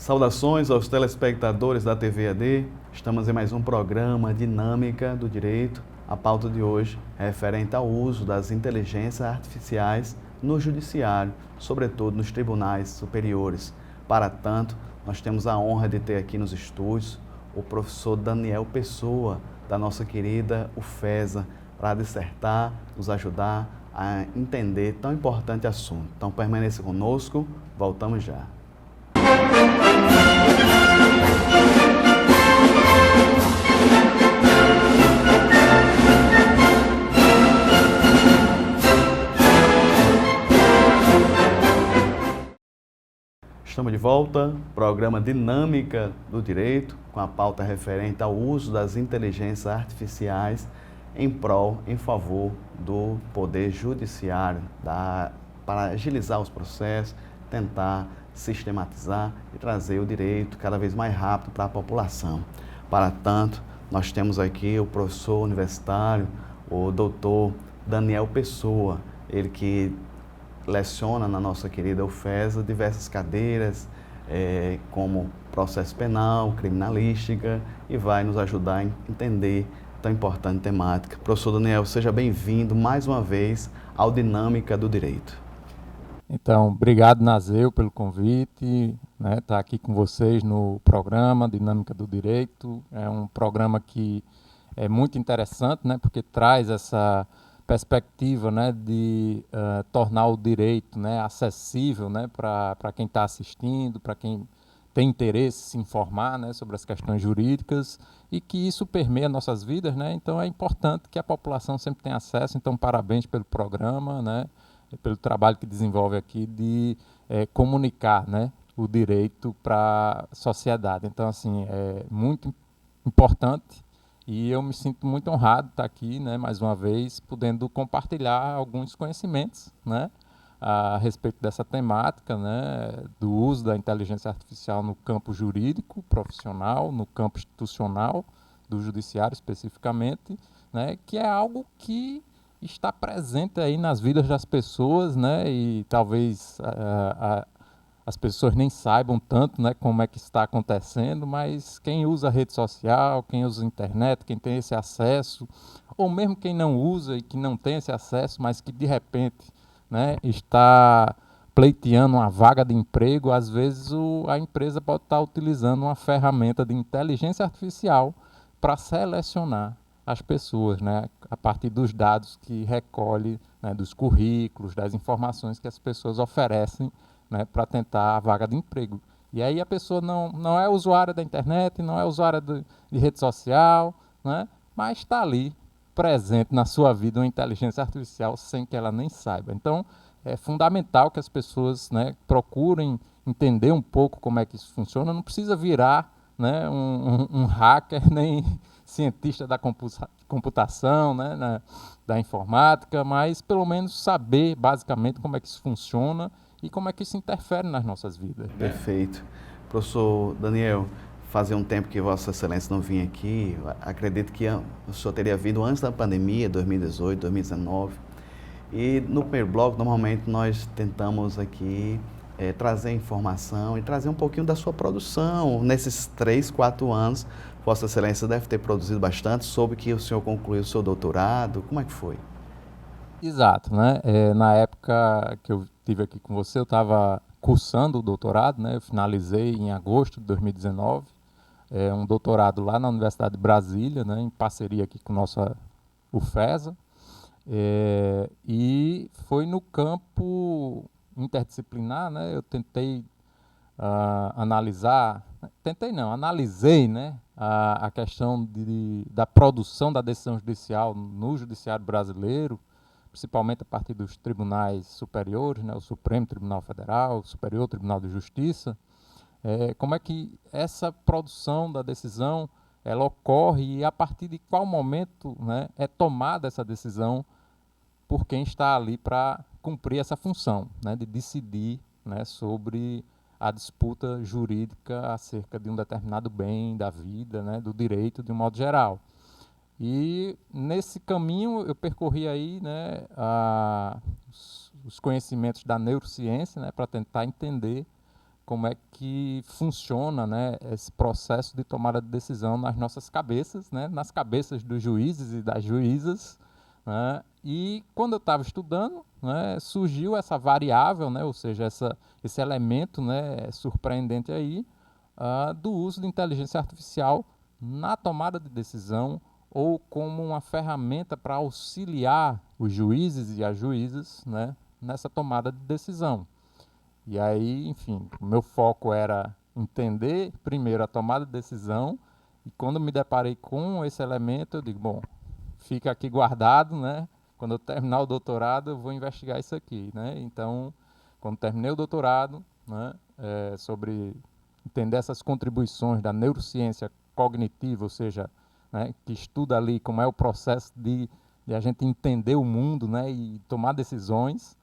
Saudações aos telespectadores da TV AD. Estamos em mais um programa Dinâmica do Direito. A pauta de hoje é referente ao uso das inteligências artificiais no judiciário, sobretudo nos tribunais superiores. Para tanto, nós temos a honra de ter aqui nos estúdios o professor Daniel Pessoa, da nossa querida UFESA, para dissertar, nos ajudar a entender tão importante assunto. Então permaneça conosco, voltamos já. Estamos de volta, programa Dinâmica do Direito, com a pauta referente ao uso das inteligências artificiais em favor do Poder Judiciário, para agilizar os processos, tentar sistematizar e trazer o direito cada vez mais rápido para a população. Para tanto, nós temos aqui o professor universitário, o doutor Daniel Pessoa, ele que leciona na nossa querida UFESA diversas cadeiras, como processo penal, criminalística, e vai nos ajudar a entender tão importante temática. Professor Daniel, seja bem-vindo mais uma vez ao Dinâmica do Direito. Então, obrigado, Nazeu, pelo convite, tá aqui com vocês no programa Dinâmica do Direito. É um programa que é muito interessante, porque traz essa perspectiva, de tornar o direito, acessível, para quem está assistindo, para quem tem interesse em se informar, sobre as questões jurídicas, e que isso permeia nossas vidas, Então é importante que a população sempre tenha acesso. Então, parabéns pelo programa, pelo trabalho que desenvolve aqui de comunicar, o direito para a sociedade. Então, assim, é muito importante e eu me sinto muito honrado de estar aqui, mais uma vez, podendo compartilhar alguns conhecimentos, a respeito dessa temática, do uso da inteligência artificial no campo jurídico, profissional, no campo institucional, do judiciário especificamente, que é algo que está presente aí nas vidas das pessoas, e talvez as pessoas nem saibam tanto, como é que está acontecendo, mas quem usa a rede social, quem usa a internet, quem tem esse acesso, ou mesmo quem não usa e que não tem esse acesso, mas que de repente, está pleiteando uma vaga de emprego, às vezes a empresa pode estar utilizando uma ferramenta de inteligência artificial para selecionar as pessoas, a partir dos dados que recolhe, dos currículos, das informações que as pessoas oferecem, para tentar a vaga de emprego. E aí a pessoa não é usuária da internet, não é usuária de rede social, mas está ali presente na sua vida uma inteligência artificial sem que ela nem saiba. Então, é fundamental que as pessoas procurem entender um pouco como é que isso funciona. Não precisa virar um hacker, nem cientista da computação, da informática, mas pelo menos saber basicamente como é que isso funciona e como é que isso interfere nas nossas vidas. Perfeito. Professor Daniel, fazia um tempo que Vossa Excelência não vinha aqui. Acredito que o senhor teria vindo antes da pandemia, 2018, 2019. E no primeiro bloco, normalmente, nós tentamos aqui trazer informação e trazer um pouquinho da sua produção. Nesses 3, 4 anos, Vossa Excelência deve ter produzido bastante. Soube que o senhor concluiu o seu doutorado. Como é que foi? Exato, na época que eu estive aqui com você, eu estava cursando o doutorado, Eu finalizei em agosto de 2019, um doutorado lá na Universidade de Brasília, em parceria aqui com nossa UFESA, e foi no campo interdisciplinar, Eu tentei analisei, a questão da produção da decisão judicial no judiciário brasileiro, principalmente a partir dos tribunais superiores, o Supremo Tribunal Federal, o Superior Tribunal de Justiça, como é que essa produção da decisão ela ocorre e a partir de qual momento é tomada essa decisão por quem está ali para cumprir essa função, de decidir sobre a disputa jurídica acerca de um determinado bem, da vida, do direito de um modo geral. E nesse caminho eu percorri aí, os conhecimentos da neurociência, para tentar entender como é que funciona, né, esse processo de tomada de decisão nas nossas cabeças, né, nas cabeças dos juízes e das juízas, né, e quando eu estava estudando, né, surgiu essa variável, né, ou seja, esse elemento, né, surpreendente aí, do uso de inteligência artificial na tomada de decisão ou como uma ferramenta para auxiliar os juízes e as juízas, né, nessa tomada de decisão. E aí, enfim, o meu foco era entender primeiro a tomada de decisão, e quando me deparei com esse elemento, eu digo, bom, fica aqui guardado, né? Quando eu terminar o doutorado, eu vou investigar isso aqui, né? Então, quando terminei o doutorado, né, sobre entender essas contribuições da neurociência cognitiva, ou seja, né, que estuda ali como é o processo de a gente entender o mundo, né, e tomar decisões,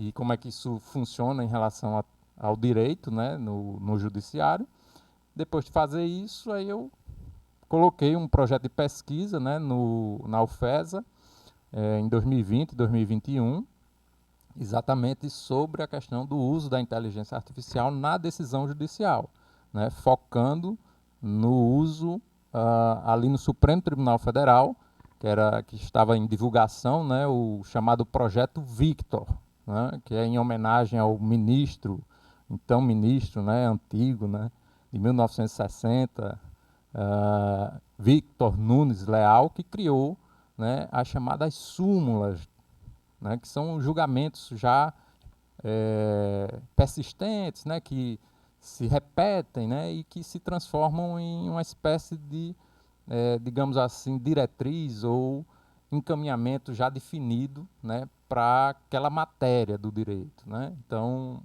e como é que isso funciona em relação ao direito, né, no judiciário. Depois de fazer isso, aí eu coloquei um projeto de pesquisa, né, na UFESA, em 2020 e 2021, exatamente sobre a questão do uso da inteligência artificial na decisão judicial, né, focando no uso ali no Supremo Tribunal Federal, que estava em divulgação, né, o chamado Projeto Victor, né, que é em homenagem ao ministro, então ministro, né, antigo, né, de 1960, Victor Nunes Leal, que criou, né, as chamadas súmulas, né, que são julgamentos já persistentes, né, que se repetem, né, e que se transformam em uma espécie de, digamos assim, diretriz ou encaminhamento já definido, né, para aquela matéria do direito, né? Então,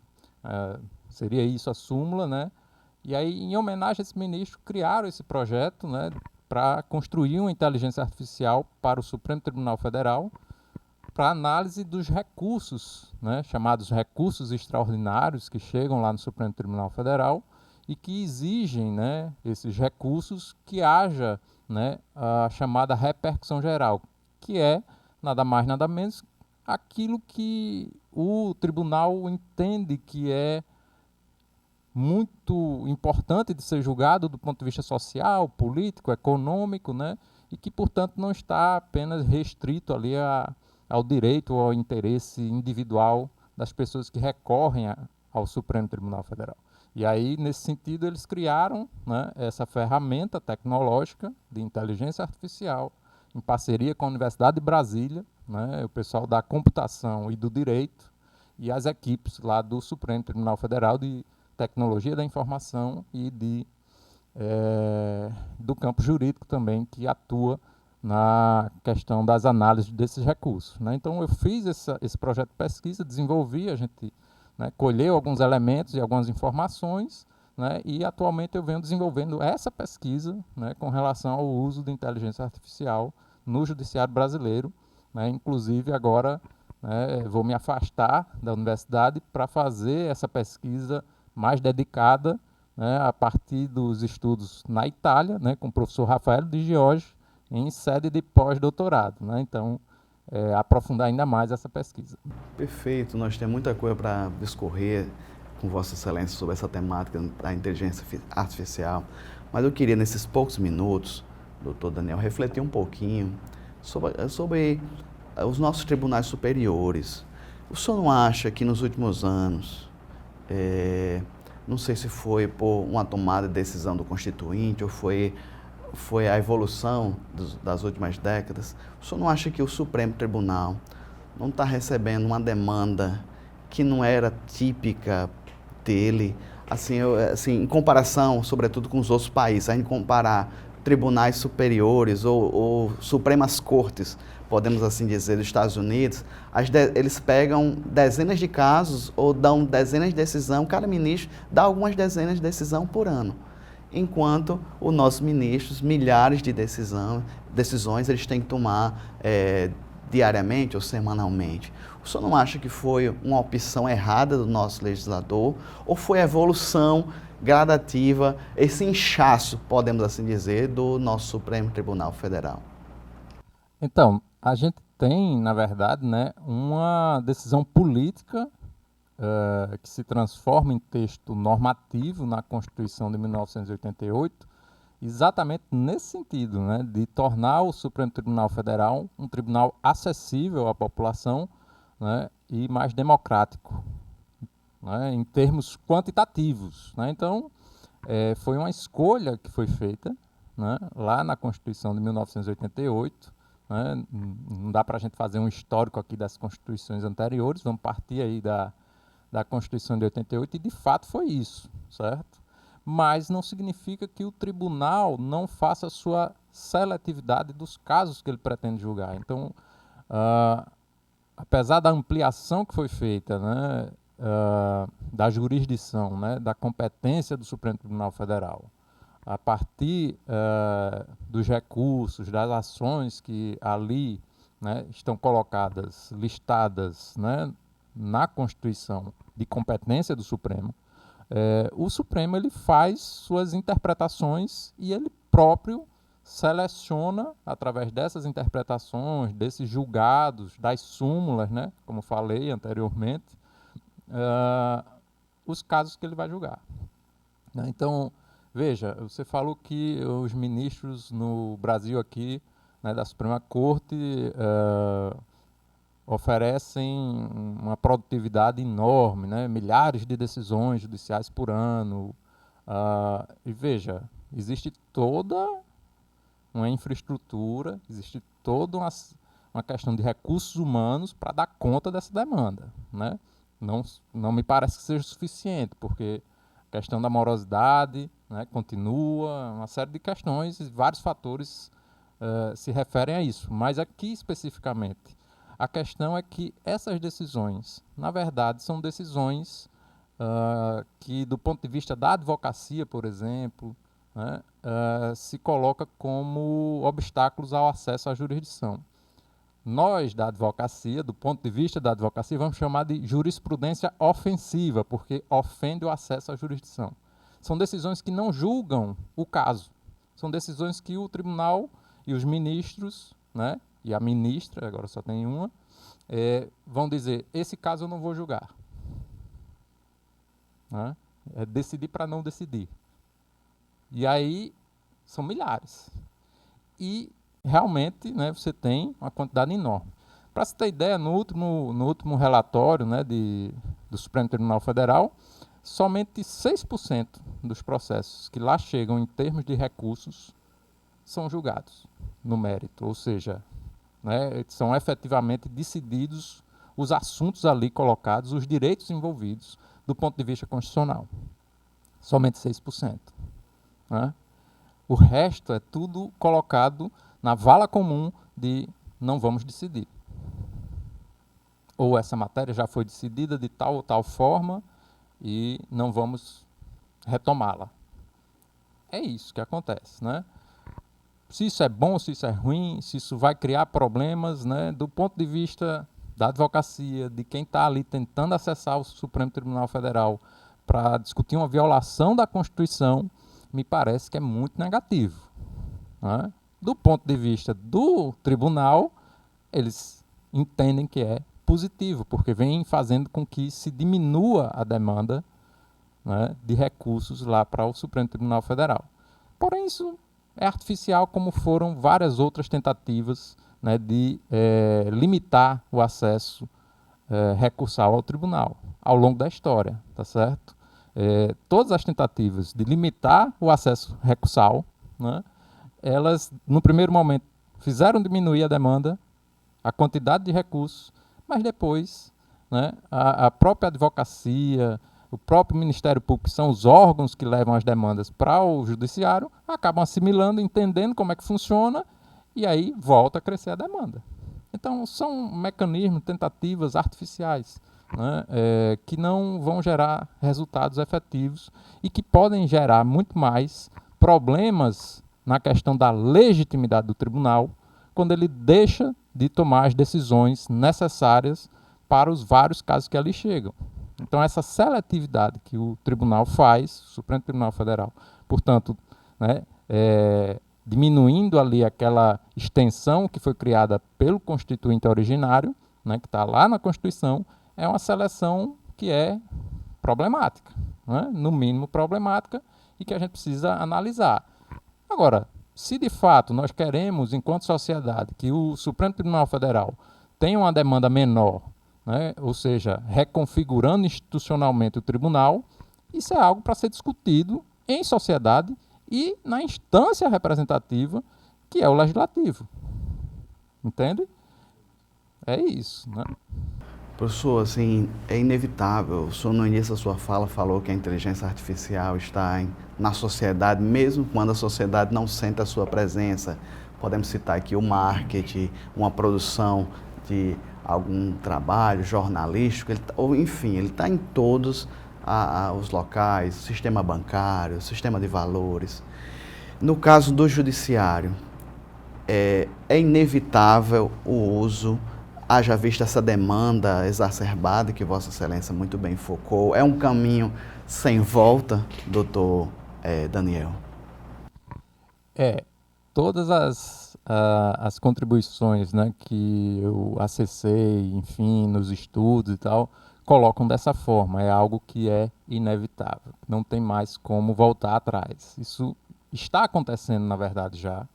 seria isso a súmula, né? E aí, em homenagem a esse ministro, criaram esse projeto, né, para construir uma inteligência artificial para o Supremo Tribunal Federal, para análise dos recursos, né, chamados recursos extraordinários que chegam lá no Supremo Tribunal Federal e que exigem, né, esses recursos que haja, né, a chamada repercussão geral, que é nada mais nada menos aquilo que o tribunal entende que é muito importante de ser julgado do ponto de vista social, político, econômico, né, e que, portanto, não está apenas restrito ali ao direito ou ao interesse individual das pessoas que recorrem ao Supremo Tribunal Federal. E aí, nesse sentido, eles criaram, né, essa ferramenta tecnológica de inteligência artificial, em parceria com a Universidade de Brasília, né, o pessoal da computação e do direito, e as equipes lá do Supremo Tribunal Federal de Tecnologia da Informação e do campo jurídico também, que atua na questão das análises desses recursos, né? Então, eu fiz esse projeto de pesquisa, desenvolvi, a gente, né, colheu alguns elementos e algumas informações, né, e atualmente eu venho desenvolvendo essa pesquisa, né, com relação ao uso de inteligência artificial no judiciário brasileiro, né, inclusive agora, né, vou me afastar da universidade para fazer essa pesquisa mais dedicada, né, a partir dos estudos na Itália, né, com o professor Rafael Di Giorgi, em sede de pós-doutorado, né? Então, aprofundar ainda mais essa pesquisa. Perfeito, nós temos muita coisa para discorrer com Vossa Excelência sobre essa temática da inteligência artificial, mas eu queria, nesses poucos minutos, doutor Daniel, refletir um pouquinho sobre os nossos tribunais superiores. O senhor não acha que nos últimos anos, não sei se foi por uma tomada de decisão do Constituinte ou foi a evolução das últimas décadas, o senhor não acha que o Supremo Tribunal não está recebendo uma demanda que não era típica dele, assim, em comparação, sobretudo, com os outros países, a gente comparar tribunais superiores ou Supremas Cortes, podemos assim dizer, dos Estados Unidos, eles pegam dezenas de casos ou dão dezenas de decisões, cada ministro dá algumas dezenas de decisões por ano. Enquanto os nossos ministros, milhares de decisões eles têm que tomar diariamente ou semanalmente. O senhor não acha que foi uma opção errada do nosso legislador ou foi a evolução gradativa, esse inchaço, podemos assim dizer, do nosso Supremo Tribunal Federal? Então, a gente tem, na verdade, né, uma decisão política que se transforma em texto normativo na Constituição de 1988, exatamente nesse sentido, né, de tornar o Supremo Tribunal Federal um tribunal acessível à população, né, e mais democrático, né, em termos quantitativos, né. Então, foi uma escolha que foi feita, né, lá na Constituição de 1988, né. Não dá para a gente fazer um histórico aqui das constituições anteriores, vamos partir aí da Constituição de 88, e de fato foi isso, certo? Mas não significa que o tribunal não faça a sua seletividade dos casos que ele pretende julgar. Então, apesar da ampliação que foi feita, né, da jurisdição, né, da competência do Supremo Tribunal Federal, a partir dos recursos, das ações que ali, né, estão colocadas, listadas, né, na Constituição de competência do Supremo, o Supremo ele faz suas interpretações e ele próprio seleciona, através dessas interpretações, desses julgados, das súmulas, né, como falei anteriormente, os casos que ele vai julgar. Então, veja, você falou que os ministros no Brasil aqui, né, da Suprema Corte, oferecem uma produtividade enorme, né? Milhares de decisões judiciais por ano. E veja, existe toda uma infraestrutura, existe toda uma questão de recursos humanos para dar conta dessa demanda, né? Não me parece que seja suficiente, porque a questão da morosidade, né, continua, uma série de questões e vários fatores se referem a isso. Mas aqui especificamente, a questão é que essas decisões, na verdade, são decisões que, do ponto de vista da advocacia, por exemplo, né, se coloca como obstáculos ao acesso à jurisdição. Nós, da advocacia, do ponto de vista da advocacia, vamos chamar de jurisprudência ofensiva, porque ofende o acesso à jurisdição. São decisões que não julgam o caso. São decisões que o tribunal e os ministros, né, e a ministra, agora só tem uma, vão dizer, esse caso eu não vou julgar. Né? É decidir para não decidir. E aí, são milhares. E, realmente, né, você tem uma quantidade enorme. Para você ter ideia, no último relatório, né, do Supremo Tribunal Federal, somente 6% dos processos que lá chegam em termos de recursos são julgados no mérito, ou seja, né, são efetivamente decididos os assuntos ali colocados, os direitos envolvidos do ponto de vista constitucional. Somente 6%. Né? O resto é tudo colocado na vala comum de não vamos decidir. Ou essa matéria já foi decidida de tal ou tal forma e não vamos retomá-la. É isso que acontece, né? Se isso é bom, se isso é ruim, se isso vai criar problemas, né, do ponto de vista da advocacia, de quem está ali tentando acessar o Supremo Tribunal Federal para discutir uma violação da Constituição, me parece que é muito negativo. Né? Do ponto de vista do tribunal, eles entendem que é positivo, porque vem fazendo com que se diminua a demanda, né, de recursos lá para o Supremo Tribunal Federal. Porém, isso é artificial, como foram várias outras tentativas, né, de limitar o acesso recursal ao tribunal ao longo da história, tá certo? Todas as tentativas de limitar o acesso recursal, né, elas, no primeiro momento, fizeram diminuir a demanda, a quantidade de recursos, mas depois, né, a própria advocacia, o próprio Ministério Público, que são os órgãos que levam as demandas para o judiciário, acabam assimilando, entendendo como é que funciona, e aí volta a crescer a demanda. Então, são mecanismos, tentativas artificiais, né, que não vão gerar resultados efetivos e que podem gerar muito mais problemas na questão da legitimidade do tribunal, quando ele deixa de tomar as decisões necessárias para os vários casos que ali chegam. Então, essa seletividade que o tribunal faz, o Supremo Tribunal Federal, portanto, né, diminuindo ali aquela extensão que foi criada pelo Constituinte originário, né, que está lá na Constituição, é uma seleção que é problemática, né? No mínimo problemática, e que a gente precisa analisar. Agora, se de fato nós queremos, enquanto sociedade, que o Supremo Tribunal Federal tenha uma demanda menor, né? Ou seja, reconfigurando institucionalmente o tribunal, isso é algo para ser discutido em sociedade e na instância representativa, que é o legislativo. Entende? É isso, né? Professor, assim, é inevitável. O senhor, no início da sua fala, falou que a inteligência artificial está na sociedade, mesmo quando a sociedade não sente a sua presença. Podemos citar aqui o marketing, uma produção de algum trabalho jornalístico, ou enfim, ele está em todos os locais, sistema bancário, sistema de valores. No caso do judiciário, é inevitável o uso, haja vista essa demanda exacerbada que Vossa Excelência muito bem focou. É um caminho sem volta, doutor Daniel? Todas as contribuições, né, que eu acessei, enfim, nos estudos e tal, colocam dessa forma. É algo que é inevitável. Não tem mais como voltar atrás. Isso está acontecendo, na verdade, já.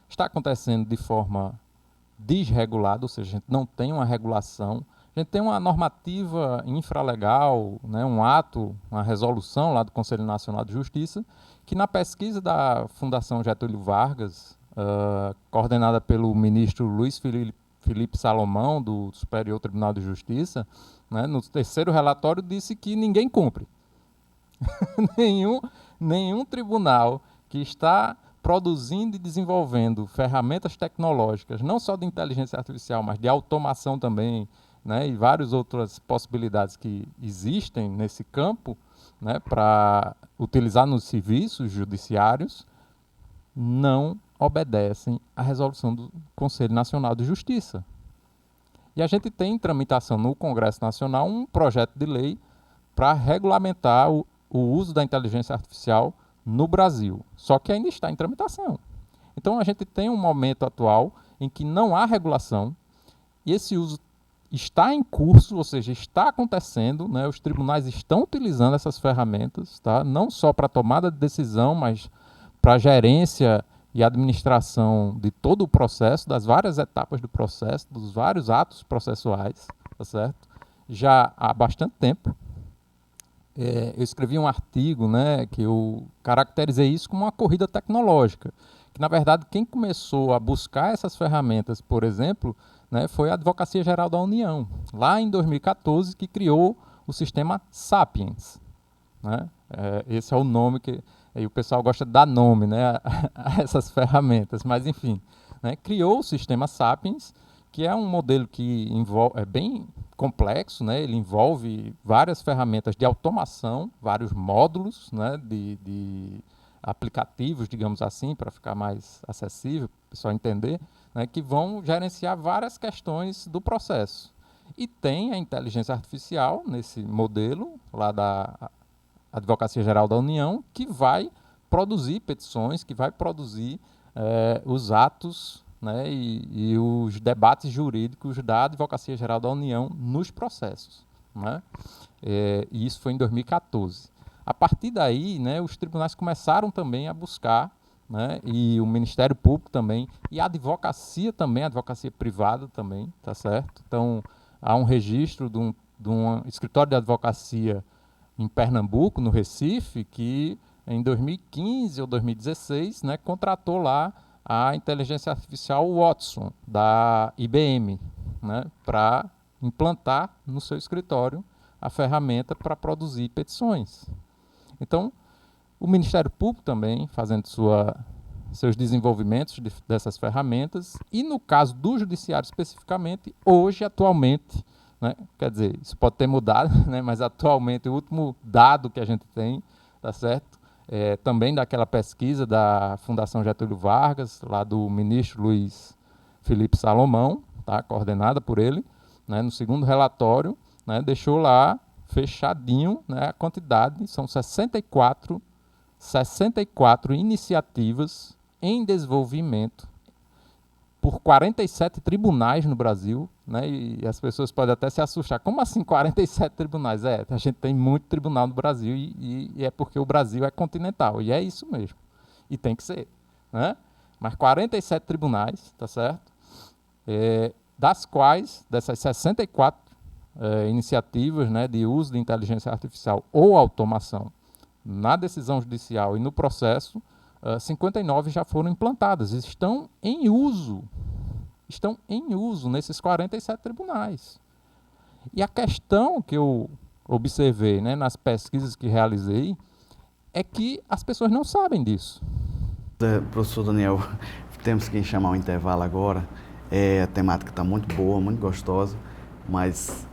Está acontecendo de forma desregulada, ou seja, a gente não tem uma regulação. A gente tem uma normativa infralegal, né, um ato, uma resolução lá do Conselho Nacional de Justiça, que na pesquisa da Fundação Getúlio Vargas, coordenada pelo ministro Luiz Felipe Salomão, do Superior Tribunal de Justiça, né, no terceiro relatório disse que ninguém cumpre. nenhum tribunal que está produzindo e desenvolvendo ferramentas tecnológicas, não só de inteligência artificial, mas de automação também, né, e várias outras possibilidades que existem nesse campo, né, para utilizar nos serviços judiciários, não obedecem à resolução do Conselho Nacional de Justiça. E a gente tem em tramitação no Congresso Nacional um projeto de lei para regulamentar o uso da inteligência artificial no Brasil, só que ainda está em tramitação. Então a gente tem um momento atual em que não há regulação e esse uso está em curso, ou seja, está acontecendo, né? Os tribunais estão utilizando essas ferramentas, tá? Não só para tomada de decisão, mas para gerência e administração de todo o processo, das várias etapas do processo, dos vários atos processuais, tá certo? Já há bastante tempo. Eu escrevi um artigo, né, que eu caracterizei isso como uma corrida tecnológica, que na verdade quem começou a buscar essas ferramentas, por exemplo, né, foi a Advocacia Geral da União, lá em 2014, que criou o sistema Sapiens, né? Esse é o nome que aí o pessoal gosta de dar nome, né, a essas ferramentas, mas enfim, né, criou o sistema Sapiens, que é um modelo que é bem complexo, né? Ele envolve várias ferramentas de automação, vários módulos, né, de aplicativos, digamos assim, para ficar mais acessível, para o pessoal entender, né, que vão gerenciar várias questões do processo. E tem a inteligência artificial nesse modelo, lá da Advocacia Geral da União, que vai produzir petições, que vai produzir os atos, né, e os debates jurídicos da Advocacia Geral da União nos processos, né? E isso foi em 2014. A partir daí, né, os tribunais começaram também a buscar, né, e o Ministério Público também, e a advocacia também, a advocacia privada também, tá certo? Então, há um registro de um escritório de advocacia em Pernambuco, no Recife, que em 2015 ou 2016, né, contratou lá a inteligência artificial Watson, da IBM, né, para implantar no seu escritório a ferramenta para produzir petições. Então, o Ministério Público também fazendo seus desenvolvimentos dessas ferramentas, e no caso do Judiciário especificamente, hoje, atualmente, né, quer dizer, isso pode ter mudado, né, mas atualmente o último dado que a gente tem, tá certo? Também daquela pesquisa da Fundação Getúlio Vargas, lá do ministro Luiz Felipe Salomão, tá, coordenada por ele, né, no segundo relatório, né, deixou lá fechadinho, né, a quantidade, são 64 iniciativas em desenvolvimento por 47 tribunais no Brasil, né? E as pessoas podem até se assustar. Como assim 47 tribunais? A gente tem muito tribunal no Brasil e é porque o Brasil é continental, e é isso mesmo. E tem que ser, né? Mas 47 tribunais, tá certo? Das quais, dessas 64 iniciativas, né, de uso de inteligência artificial ou automação na decisão judicial e no processo, 59 já foram implantadas, estão em uso nesses 47 tribunais. E a questão que eu observei, né, nas pesquisas que realizei é que as pessoas não sabem disso. Professor Daniel, temos que chamar um intervalo agora. A temática está muito boa, muito gostosa, mas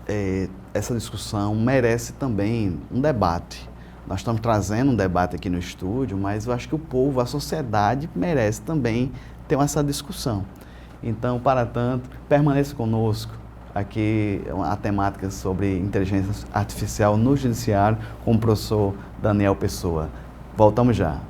essa discussão merece também um debate. Nós estamos trazendo um debate aqui no estúdio, mas eu acho que o povo, a sociedade, merece também ter essa discussão. Então, para tanto, permaneça conosco. Aqui a temática sobre inteligência artificial no judiciário com o professor Daniel Pessoa. Voltamos já.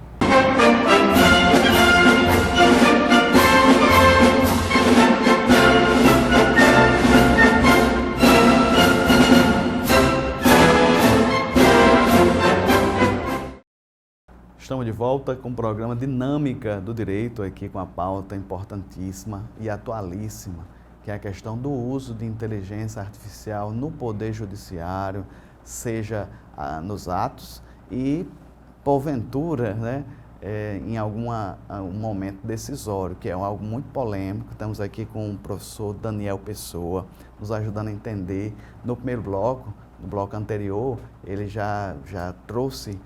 Estamos de volta com o programa Dinâmica do Direito, aqui com a pauta importantíssima e atualíssima, que é a questão do uso de inteligência artificial no Poder Judiciário, seja nos atos e, porventura, né, em algum momento decisório, que é algo muito polêmico. Estamos aqui com o professor Daniel Pessoa, nos ajudando a entender. No primeiro bloco, no bloco anterior, ele já trouxe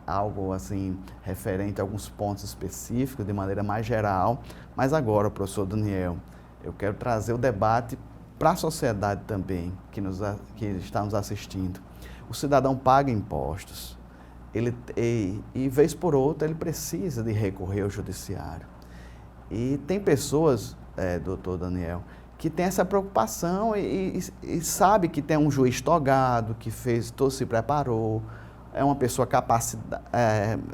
algo assim referente a alguns pontos específicos de maneira mais geral, mas agora, professor Daniel, eu quero trazer o debate para a sociedade também que está nos assistindo. O cidadão paga impostos, e vez por outra ele precisa de recorrer ao judiciário. E tem pessoas, doutor Daniel, que tem essa preocupação e sabe que tem um juiz togado, que todo se preparou, é uma pessoa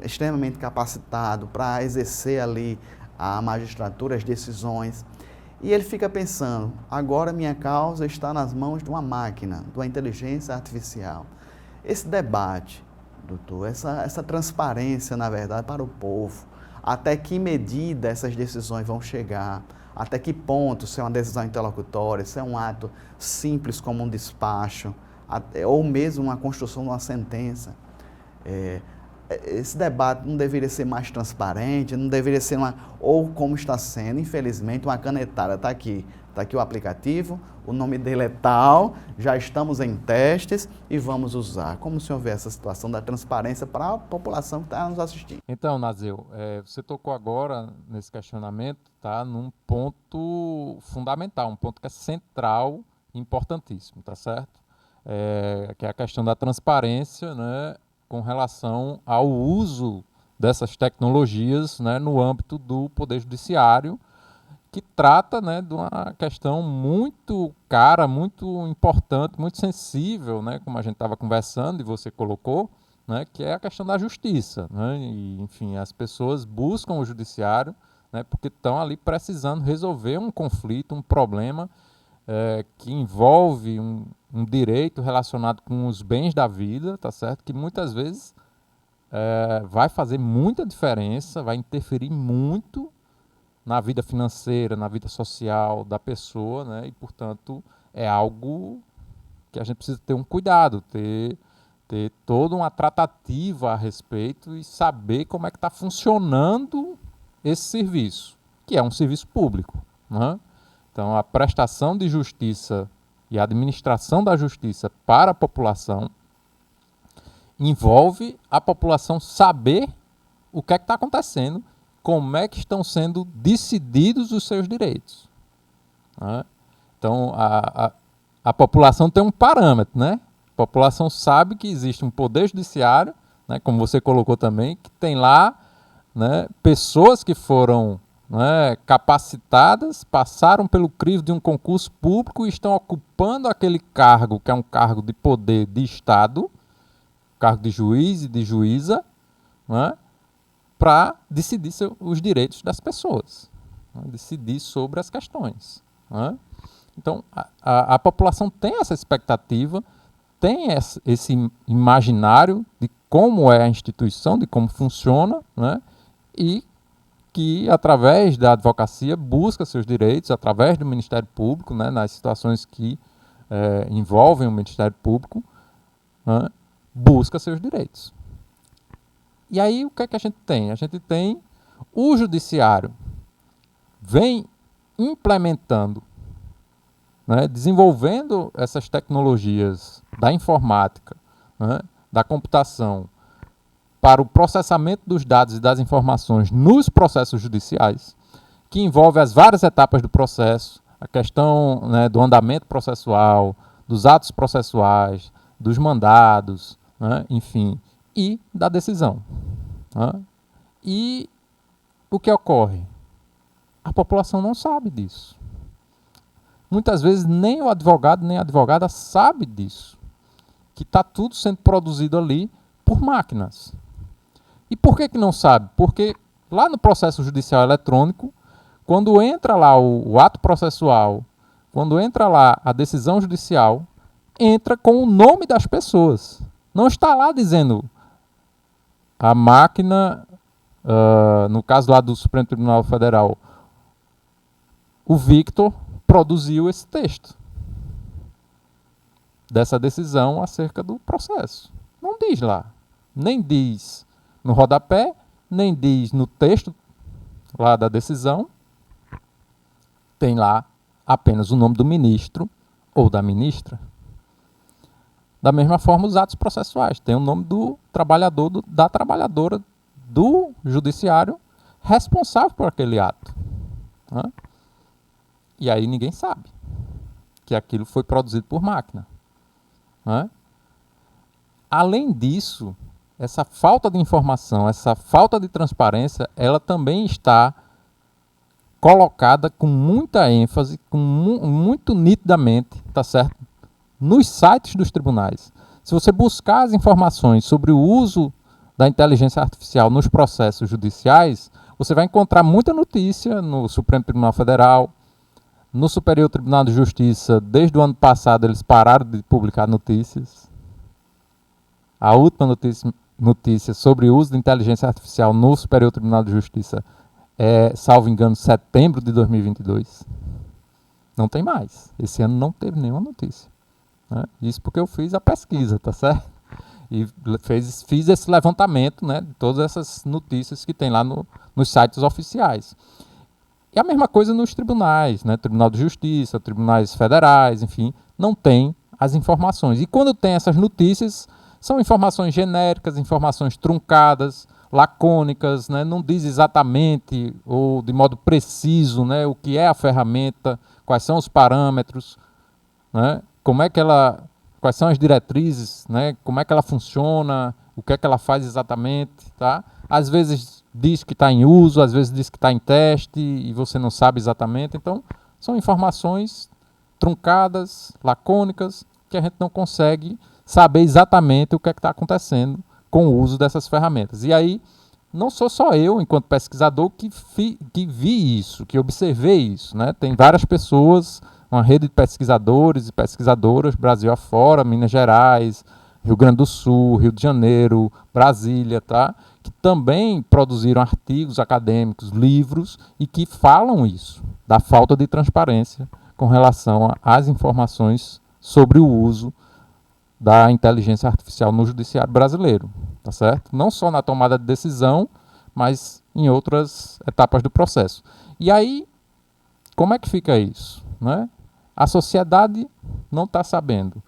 extremamente capacitado para exercer ali a magistratura, as decisões. E ele fica pensando, agora minha causa está nas mãos de uma máquina, de uma inteligência artificial. Esse debate, doutor, essa transparência, na verdade, para o povo, até que medida essas decisões vão chegar, até que ponto, se é uma decisão interlocutória, se é um ato simples como um despacho, ou mesmo uma construção de uma sentença. Esse debate não deveria ser mais transparente, não deveria ser ou como está sendo, infelizmente, uma canetada. Está aqui o aplicativo, o nome dele é tal, já estamos em testes e vamos usar. Como o senhor vê essa situação da transparência para a população que está nos assistindo? Então, Nazil, você tocou agora nesse questionamento, tá, num ponto fundamental, um ponto que é central e importantíssimo, tá certo? Que é a questão da transparência, né, com relação ao uso dessas tecnologias, né, no âmbito do Poder Judiciário, que trata, né, de uma questão muito cara, muito importante, muito sensível, né, como a gente estava conversando e você colocou, né, que é a questão da justiça. Né, e, enfim, as pessoas buscam o judiciário, né, porque estão ali precisando resolver um conflito, um problema que envolve um direito relacionado com os bens da vida, tá certo? Que muitas vezes vai fazer muita diferença, vai interferir muito na vida financeira, na vida social da pessoa, né? E, portanto, é algo que a gente precisa ter um cuidado, ter toda uma tratativa a respeito e saber como é que está funcionando esse serviço, que é um serviço público, né? Então, a prestação de justiça e a administração da justiça para a população envolve a população saber o que é que está acontecendo, como é que estão sendo decididos os seus direitos. Né? Então, a população tem um parâmetro, né? A população sabe que existe um poder judiciário, né, como você colocou também, que tem lá, né, pessoas que foram, né, capacitadas, passaram pelo crivo de um concurso público e estão ocupando aquele cargo, que é um cargo de poder de Estado, cargo de juiz e de juíza, né, para decidir os direitos das pessoas. né, decidir sobre as questões. Né? Então, a população tem essa expectativa, tem esse imaginário de como é a instituição, de como funciona, né? E que, através da advocacia, busca seus direitos, através do Ministério Público, né? Nas situações que envolvem o Ministério Público, né? Busca seus direitos. E aí, o que é que a gente tem? A gente tem o judiciário vem implementando, né, desenvolvendo essas tecnologias da informática, né, da computação, para o processamento dos dados e das informações nos processos judiciais, que envolve as várias etapas do processo, a questão, né, do andamento processual, dos atos processuais, dos mandados, né, enfim, e da decisão. Né? E o que ocorre? A população não sabe disso. Muitas vezes nem o advogado nem a advogada sabe disso, que está tudo sendo produzido ali por máquinas. E por que não sabe? Porque lá no processo judicial eletrônico, quando entra lá o ato processual, quando entra lá a decisão judicial, entra com o nome das pessoas. Não está lá dizendo a máquina, no caso lá do Supremo Tribunal Federal, o Victor produziu esse texto dessa decisão acerca do processo. Não diz lá. Nem diz no rodapé, nem diz no texto lá da decisão. Tem lá apenas o nome do ministro ou da ministra. Da mesma forma, os atos processuais. Tem o nome do trabalhador, da trabalhadora do judiciário responsável por aquele ato. Né? E aí ninguém sabe que aquilo foi produzido por máquina. Né? Além disso, essa falta de informação, essa falta de transparência, ela também está colocada com muita ênfase, muito nitidamente, tá certo? Nos sites dos tribunais. Se você buscar as informações sobre o uso da inteligência artificial nos processos judiciais, você vai encontrar muita notícia no Supremo Tribunal Federal, no Superior Tribunal de Justiça. Desde o ano passado eles pararam de publicar notícias. A última notícia sobre o uso de inteligência artificial no Superior Tribunal de Justiça é, salvo engano, setembro de 2022. Não tem mais. Esse ano não teve nenhuma notícia. Né? Isso porque eu fiz a pesquisa, tá certo? E fiz esse levantamento, né, de todas essas notícias que tem lá nos sites oficiais. E a mesma coisa nos tribunais, né, Tribunal de Justiça, tribunais federais, enfim, não tem as informações. E quando tem essas notícias, são informações genéricas, informações truncadas, lacônicas, né, não diz exatamente ou de modo preciso, né, o que é a ferramenta, quais são os parâmetros, né, como é que ela, quais são as diretrizes, né, como é que ela funciona, o que é que ela faz exatamente, tá? Às vezes diz que está em uso, às vezes diz que está em teste e você não sabe exatamente. Então, são informações truncadas, lacônicas, que a gente não consegue saber exatamente o que é que está acontecendo com o uso dessas ferramentas. E aí, não sou só eu, enquanto pesquisador, que vi isso, que observei isso, né? Tem várias pessoas, uma rede de pesquisadores e pesquisadoras, Brasil afora, Minas Gerais, Rio Grande do Sul, Rio de Janeiro, Brasília, tá? Que também produziram artigos acadêmicos, livros, e que falam isso, da falta de transparência com relação às informações sobre o uso da inteligência artificial no judiciário brasileiro, tá certo? Não só na tomada de decisão, mas em outras etapas do processo. E aí, como é que fica isso, né? A sociedade não está sabendo,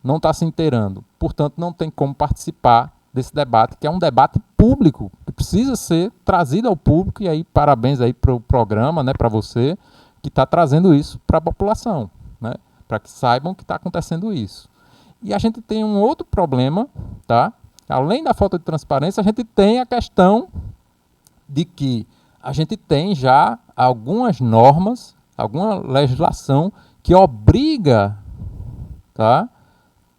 não está se inteirando, portanto não tem como participar desse debate, que é um debate público, que precisa ser trazido ao público, e aí parabéns aí para o programa, né, para você, que está trazendo isso para a população, né, para que saibam que está acontecendo isso. E a gente tem um outro problema, tá? Além da falta de transparência, a gente tem a questão de que a gente tem já algumas normas, alguma legislação que obriga, tá,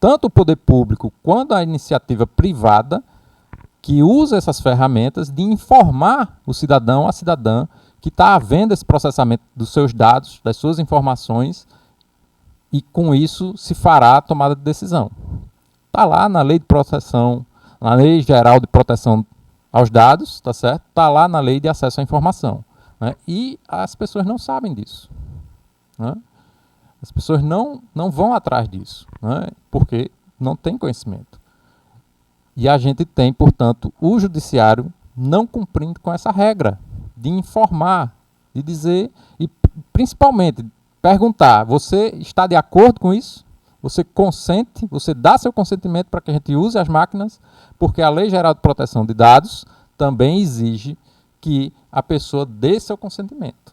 tanto o poder público quanto a iniciativa privada que usa essas ferramentas de informar o cidadão, a cidadã, que está havendo esse processamento dos seus dados, das suas informações, e com isso se fará a tomada de decisão. Está lá na lei de proteção, na lei geral de proteção aos dados, tá certo? Está lá na lei de acesso à informação, né? E as pessoas não sabem disso, né? As pessoas não vão atrás disso, né? Porque não tem conhecimento. E a gente tem, portanto, o judiciário não cumprindo com essa regra de informar, de dizer, e principalmente perguntar: você está de acordo com isso? Você consente, você dá seu consentimento para que a gente use as máquinas? Porque a Lei Geral de Proteção de Dados também exige que a pessoa dê seu consentimento,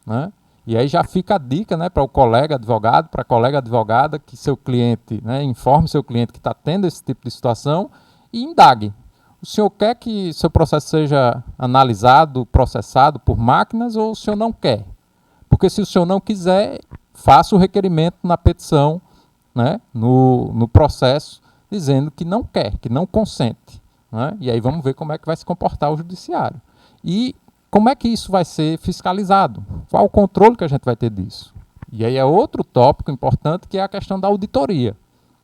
né? E aí já fica a dica, né, para o colega advogado, para a colega advogada, que seu cliente, né, informe seu cliente que está tendo esse tipo de situação e indague. O senhor quer que seu processo seja analisado, processado por máquinas, ou o senhor não quer? Porque se o senhor não quiser, faça o requerimento na petição, né, no processo, dizendo que não quer, que não consente, né? E aí vamos ver como é que vai se comportar o judiciário. E como é que isso vai ser fiscalizado? Qual o controle que a gente vai ter disso? E aí é outro tópico importante, que é a questão da auditoria,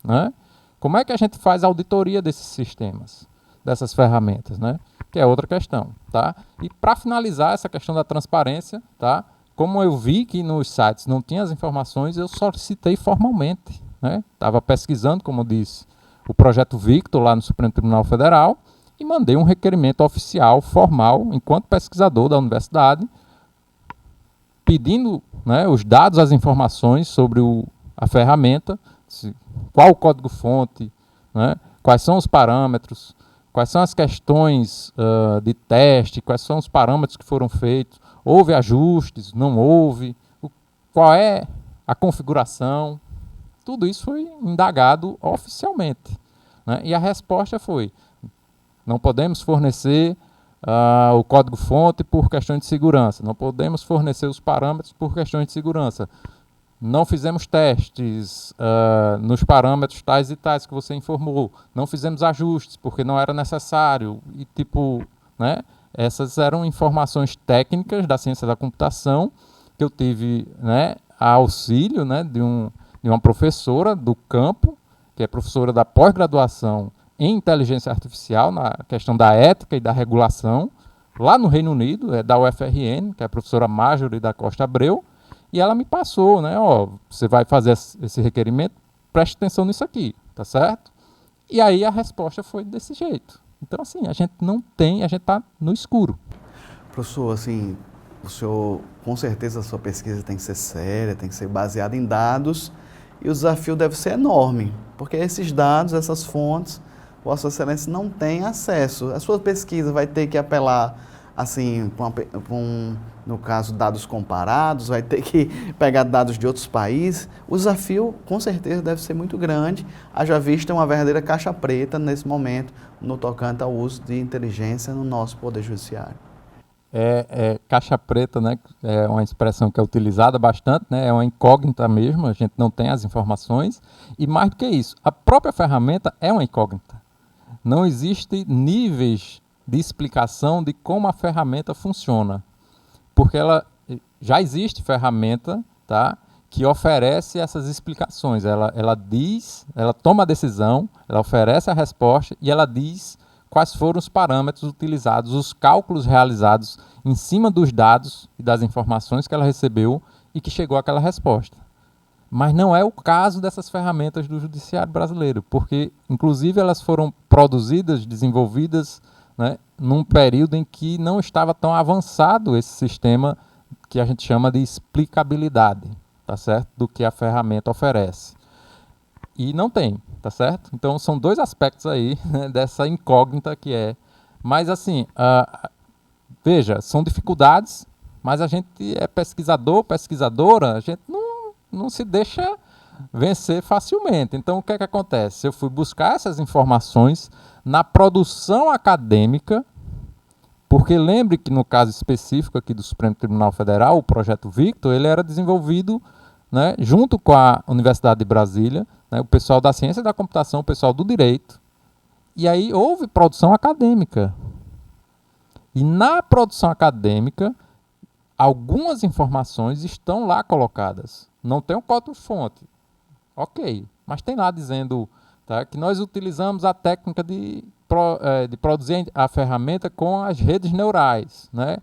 né? Como é que a gente faz a auditoria desses sistemas, dessas ferramentas, né? Que é outra questão, tá? E para finalizar essa questão da transparência, tá? Como eu vi que nos sites não tinha as informações, eu solicitei formalmente, né? Estava pesquisando, como eu disse, o projeto Victor lá no Supremo Tribunal Federal, e mandei um requerimento oficial, formal, enquanto pesquisador da universidade, pedindo, né, os dados, as informações sobre a ferramenta, qual o código-fonte, né, quais são os parâmetros, quais são as questões de teste, quais são os parâmetros que foram feitos, houve ajustes, não houve, qual é a configuração. Tudo isso foi indagado oficialmente, né, e a resposta foi: não podemos fornecer o código-fonte por questões de segurança. Não podemos fornecer os parâmetros por questões de segurança. Não fizemos testes nos parâmetros tais e tais que você informou. Não fizemos ajustes porque não era necessário. E né, essas eram informações técnicas da ciência da computação que eu tive, né, a auxílio, né, de uma professora do campo, que é professora da pós-graduação em inteligência artificial, na questão da ética e da regulação, lá no Reino Unido, da UFRN, que é a professora Marjorie da Costa Abreu, e ela me passou, né, você vai fazer esse requerimento, preste atenção nisso aqui, tá certo? E aí a resposta foi desse jeito. Então, assim, a gente não tem, a gente está no escuro. Professor, assim, o senhor, com certeza a sua pesquisa tem que ser séria, tem que ser baseada em dados, e o desafio deve ser enorme, porque esses dados, essas fontes, Vossa Excelência não tem acesso. A sua pesquisa vai ter que apelar, assim, no caso, dados comparados, vai ter que pegar dados de outros países. O desafio, com certeza, deve ser muito grande. Haja vista uma verdadeira caixa preta, nesse momento, no tocante ao uso de inteligência no nosso Poder Judiciário. Caixa preta, né, é uma expressão que é utilizada bastante, né, é uma incógnita mesmo, a gente não tem as informações. E mais do que isso, a própria ferramenta é uma incógnita. Não existem níveis de explicação de como a ferramenta funciona, porque já existe ferramenta, tá, que oferece essas explicações. Ela diz, ela toma a decisão, ela oferece a resposta e ela diz quais foram os parâmetros utilizados, os cálculos realizados em cima dos dados e das informações que ela recebeu e que chegou àquela resposta. Mas não é o caso dessas ferramentas do judiciário brasileiro, porque, inclusive, elas foram produzidas, desenvolvidas, né, num período em que não estava tão avançado esse sistema que a gente chama de explicabilidade, tá certo? Do que a ferramenta oferece. E não tem, tá certo? Então, são dois aspectos aí, né, dessa incógnita que é. Mas, assim, veja, são dificuldades, mas a gente é pesquisador, pesquisadora, a gente não se deixa vencer facilmente. Então, o que é que acontece? Eu fui buscar essas informações na produção acadêmica, porque lembre que no caso específico aqui do Supremo Tribunal Federal, o projeto Victor, ele era desenvolvido, né, junto com a Universidade de Brasília, né, o pessoal da ciência da computação, o pessoal do direito, e aí houve produção acadêmica. E na produção acadêmica, algumas informações estão lá colocadas. Não tem um código-fonte. Ok, mas tem lá dizendo, tá, que nós utilizamos a técnica de produzir a ferramenta com as redes neurais, né?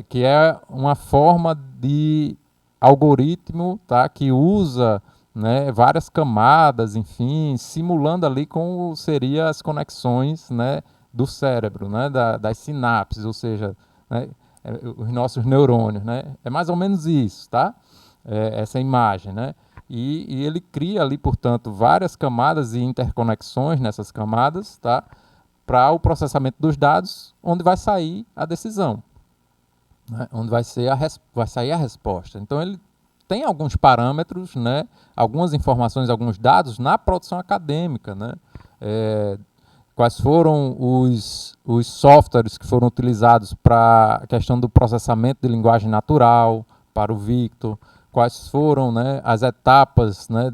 Que é uma forma de algoritmo, tá, que usa, né, várias camadas, enfim, simulando ali como seriam as conexões, né, do cérebro, né, das sinapses, ou seja, né, os nossos neurônios, né? É mais ou menos isso, tá? Essa imagem, né? E ele cria ali, portanto, várias camadas e interconexões nessas camadas, tá? Para o processamento dos dados, onde vai sair a decisão, né? Onde vai sair a resposta. Então, ele tem alguns parâmetros, né? Algumas informações, alguns dados na produção acadêmica, né? Quais foram os softwares que foram utilizados para a questão do processamento de linguagem natural, para o Victor, quais foram, né, as etapas, né,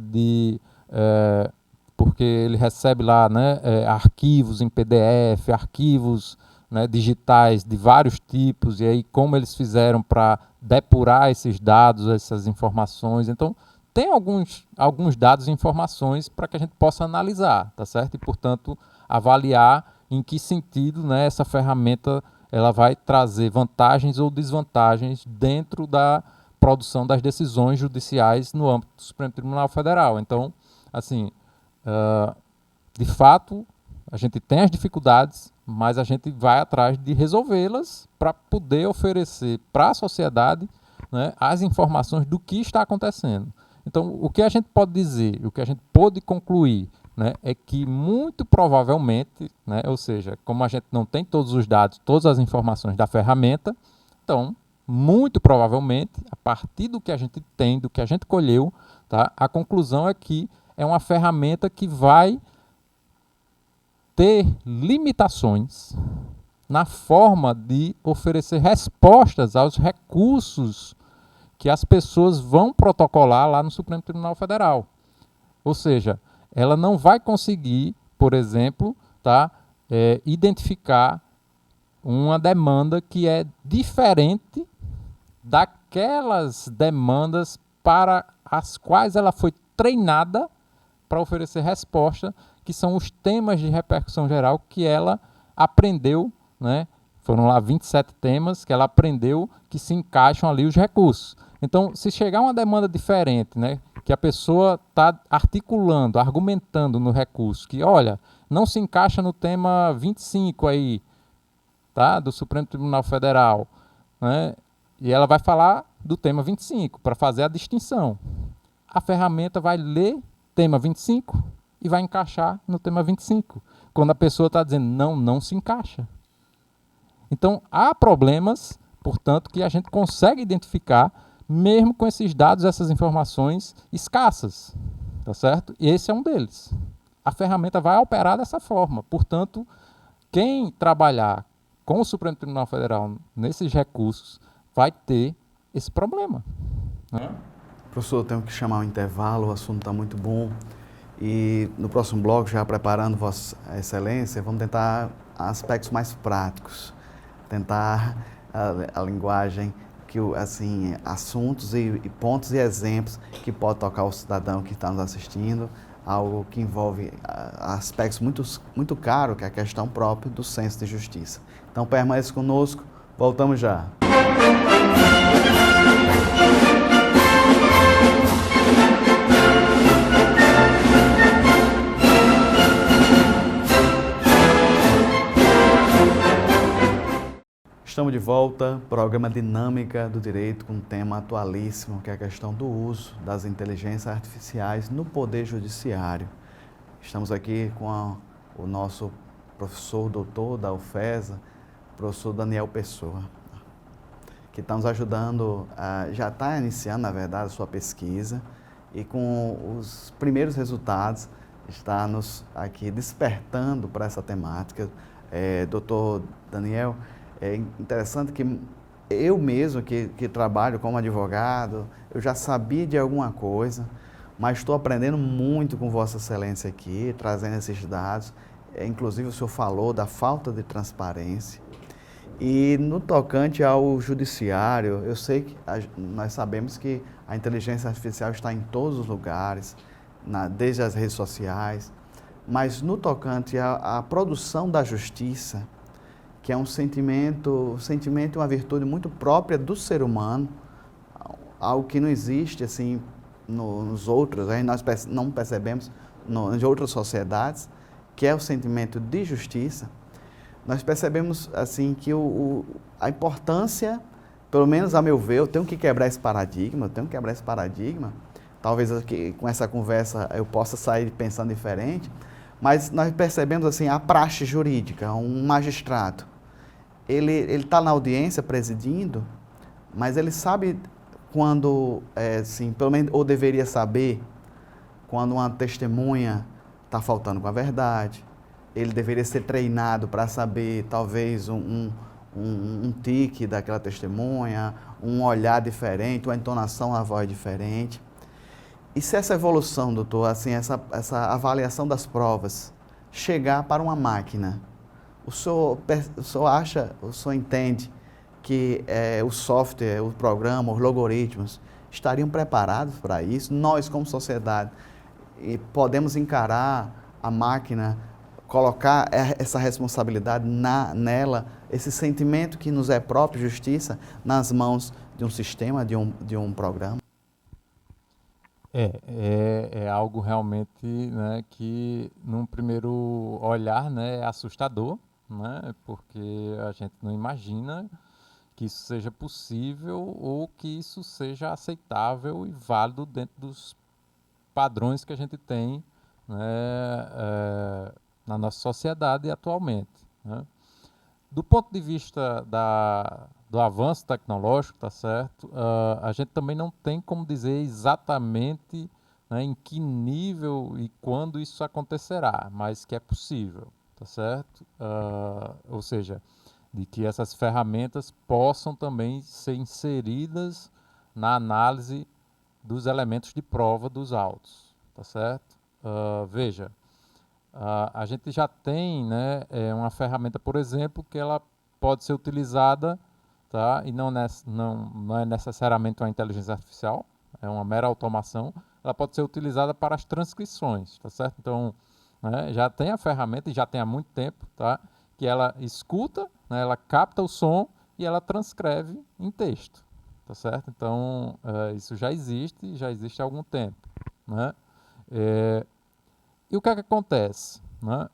porque ele recebe lá, né, arquivos em PDF, arquivos, né, digitais de vários tipos, e aí como eles fizeram para depurar esses dados, essas informações. Então, tem alguns dados e informações para que a gente possa analisar, tá certo? E, portanto, avaliar em que sentido, né, essa ferramenta ela vai trazer vantagens ou desvantagens dentro da produção das decisões judiciais no âmbito do Supremo Tribunal Federal. Então, assim, de fato, a gente tem as dificuldades, mas a gente vai atrás de resolvê-las para poder oferecer para a sociedade, né, as informações do que está acontecendo. Então, o que a gente pode dizer, o que a gente pode concluir, né, é que muito provavelmente, né, ou seja, como a gente não tem todos os dados, todas as informações da ferramenta, então, muito provavelmente, a partir do que a gente tem, do que a gente colheu, tá, a conclusão é que é uma ferramenta que vai ter limitações na forma de oferecer respostas aos recursos que as pessoas vão protocolar lá no Supremo Tribunal Federal. Ou seja, ela não vai conseguir, por exemplo, tá, identificar uma demanda que é diferente daquelas demandas para as quais ela foi treinada para oferecer resposta, que são os temas de repercussão geral que ela aprendeu, né? Foram lá 27 temas que ela aprendeu que se encaixam ali os recursos. Então, se chegar uma demanda diferente, né, que a pessoa está articulando, argumentando no recurso, que, olha, não se encaixa no tema 25 aí, tá, do Supremo Tribunal Federal, né, e ela vai falar do tema 25 para fazer a distinção. A ferramenta vai ler tema 25 e vai encaixar no tema 25, quando a pessoa está dizendo não se encaixa. Então, há problemas, portanto, que a gente consegue identificar mesmo com esses dados, essas informações escassas, tá certo? E esse é um deles. A ferramenta vai operar dessa forma. Portanto, quem trabalhar com o Supremo Tribunal Federal nesses recursos vai ter esse problema, né? Professor, eu tenho que chamar um intervalo, o assunto está muito bom. E no próximo bloco, já preparando Vossa Excelência, vamos tentar aspectos mais práticos, tentar a linguagem, que assim, assuntos e pontos e exemplos que pode tocar o cidadão que está nos assistindo, algo que envolve aspectos muito caros, que é a questão própria do senso de justiça. Então permaneça conosco, voltamos já. Estamos de volta, programa Dinâmica do Direito, com um tema atualíssimo, que é a questão do uso das inteligências artificiais no Poder Judiciário. Estamos aqui com o nosso professor doutor da UFESA, professor Daniel Pessoa, que está nos ajudando, já está iniciando, na verdade, a sua pesquisa, e com os primeiros resultados está nos aqui despertando para essa temática. Doutor Daniel, é interessante que eu mesmo, que trabalho como advogado, eu já sabia de alguma coisa, mas estou aprendendo muito com Vossa Excelência aqui, trazendo esses dados. Inclusive, o senhor falou da falta de transparência. E no tocante ao judiciário, eu sei que nós sabemos que a inteligência artificial está em todos os lugares, desde as redes sociais, mas no tocante à produção da justiça, que é um sentimento e uma virtude muito própria do ser humano, algo que não existe assim nos outros, nós não percebemos em outras sociedades, que é o sentimento de justiça. Nós percebemos assim que a importância, pelo menos a meu ver, eu tenho que quebrar esse paradigma, talvez aqui, com essa conversa eu possa sair pensando diferente, mas nós percebemos assim, a praxe jurídica, um magistrado, ele está na audiência presidindo, mas ele sabe quando, assim, pelo menos, ou deveria saber, quando uma testemunha está faltando com a verdade. Ele deveria ser treinado para saber, talvez, um tique daquela testemunha, um olhar diferente, uma entonação na voz diferente. E se essa evolução, doutor, assim, essa avaliação das provas, chegar para uma máquina, o senhor entende que o software, o programa, os algoritmos estariam preparados para isso? Nós, como sociedade, podemos encarar a máquina, colocar essa responsabilidade nela, esse sentimento que nos é próprio, justiça, nas mãos de um sistema, de um programa? É algo realmente, né, que num primeiro olhar, né, é assustador, né, porque a gente não imagina que isso seja possível ou que isso seja aceitável e válido dentro dos padrões que a gente tem, né, na nossa sociedade atualmente, né. Do ponto de vista do avanço tecnológico, tá certo? A gente também não tem como dizer exatamente, né, em que nível e quando isso acontecerá, mas que é possível, tá certo? Ou seja, de que essas ferramentas possam também ser inseridas na análise dos elementos de prova dos autos, tá certo? Veja, a gente já tem, né, uma ferramenta, por exemplo, que ela pode ser utilizada, tá? E não é necessariamente uma inteligência artificial, é uma mera automação. Ela pode ser utilizada para as transcrições, tá certo? Então, né, já tem a ferramenta, e já tem há muito tempo, tá? Que ela escuta, né, ela capta o som e ela transcreve em texto, tá certo? Então, isso já existe há algum tempo, né? E o que é que acontece, né?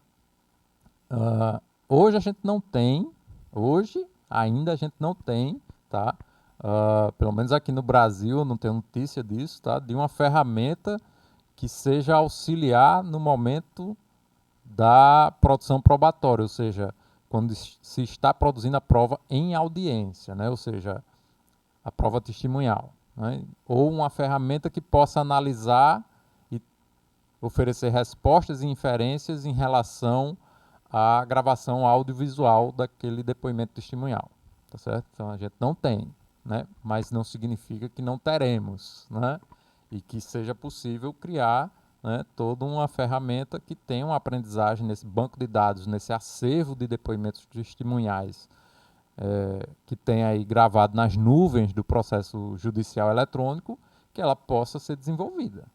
Hoje a gente não tem, hoje ainda a gente não tem, tá? Pelo menos aqui no Brasil, eu não tenho notícia disso, tá? De uma ferramenta que seja auxiliar no momento da produção probatória, ou seja, quando se está produzindo a prova em audiência, né? Ou seja, a prova testemunhal, né? Ou uma ferramenta que possa analisar e oferecer respostas e inferências em relação à gravação audiovisual daquele depoimento testemunhal, tá certo? Então a gente não tem, né? Mas não significa que não teremos, né? E que seja possível criar, né, toda uma ferramenta que tenha uma aprendizagem nesse banco de dados, nesse acervo de depoimentos testemunhais, que tem aí gravado nas nuvens do processo judicial eletrônico, que ela possa ser desenvolvida.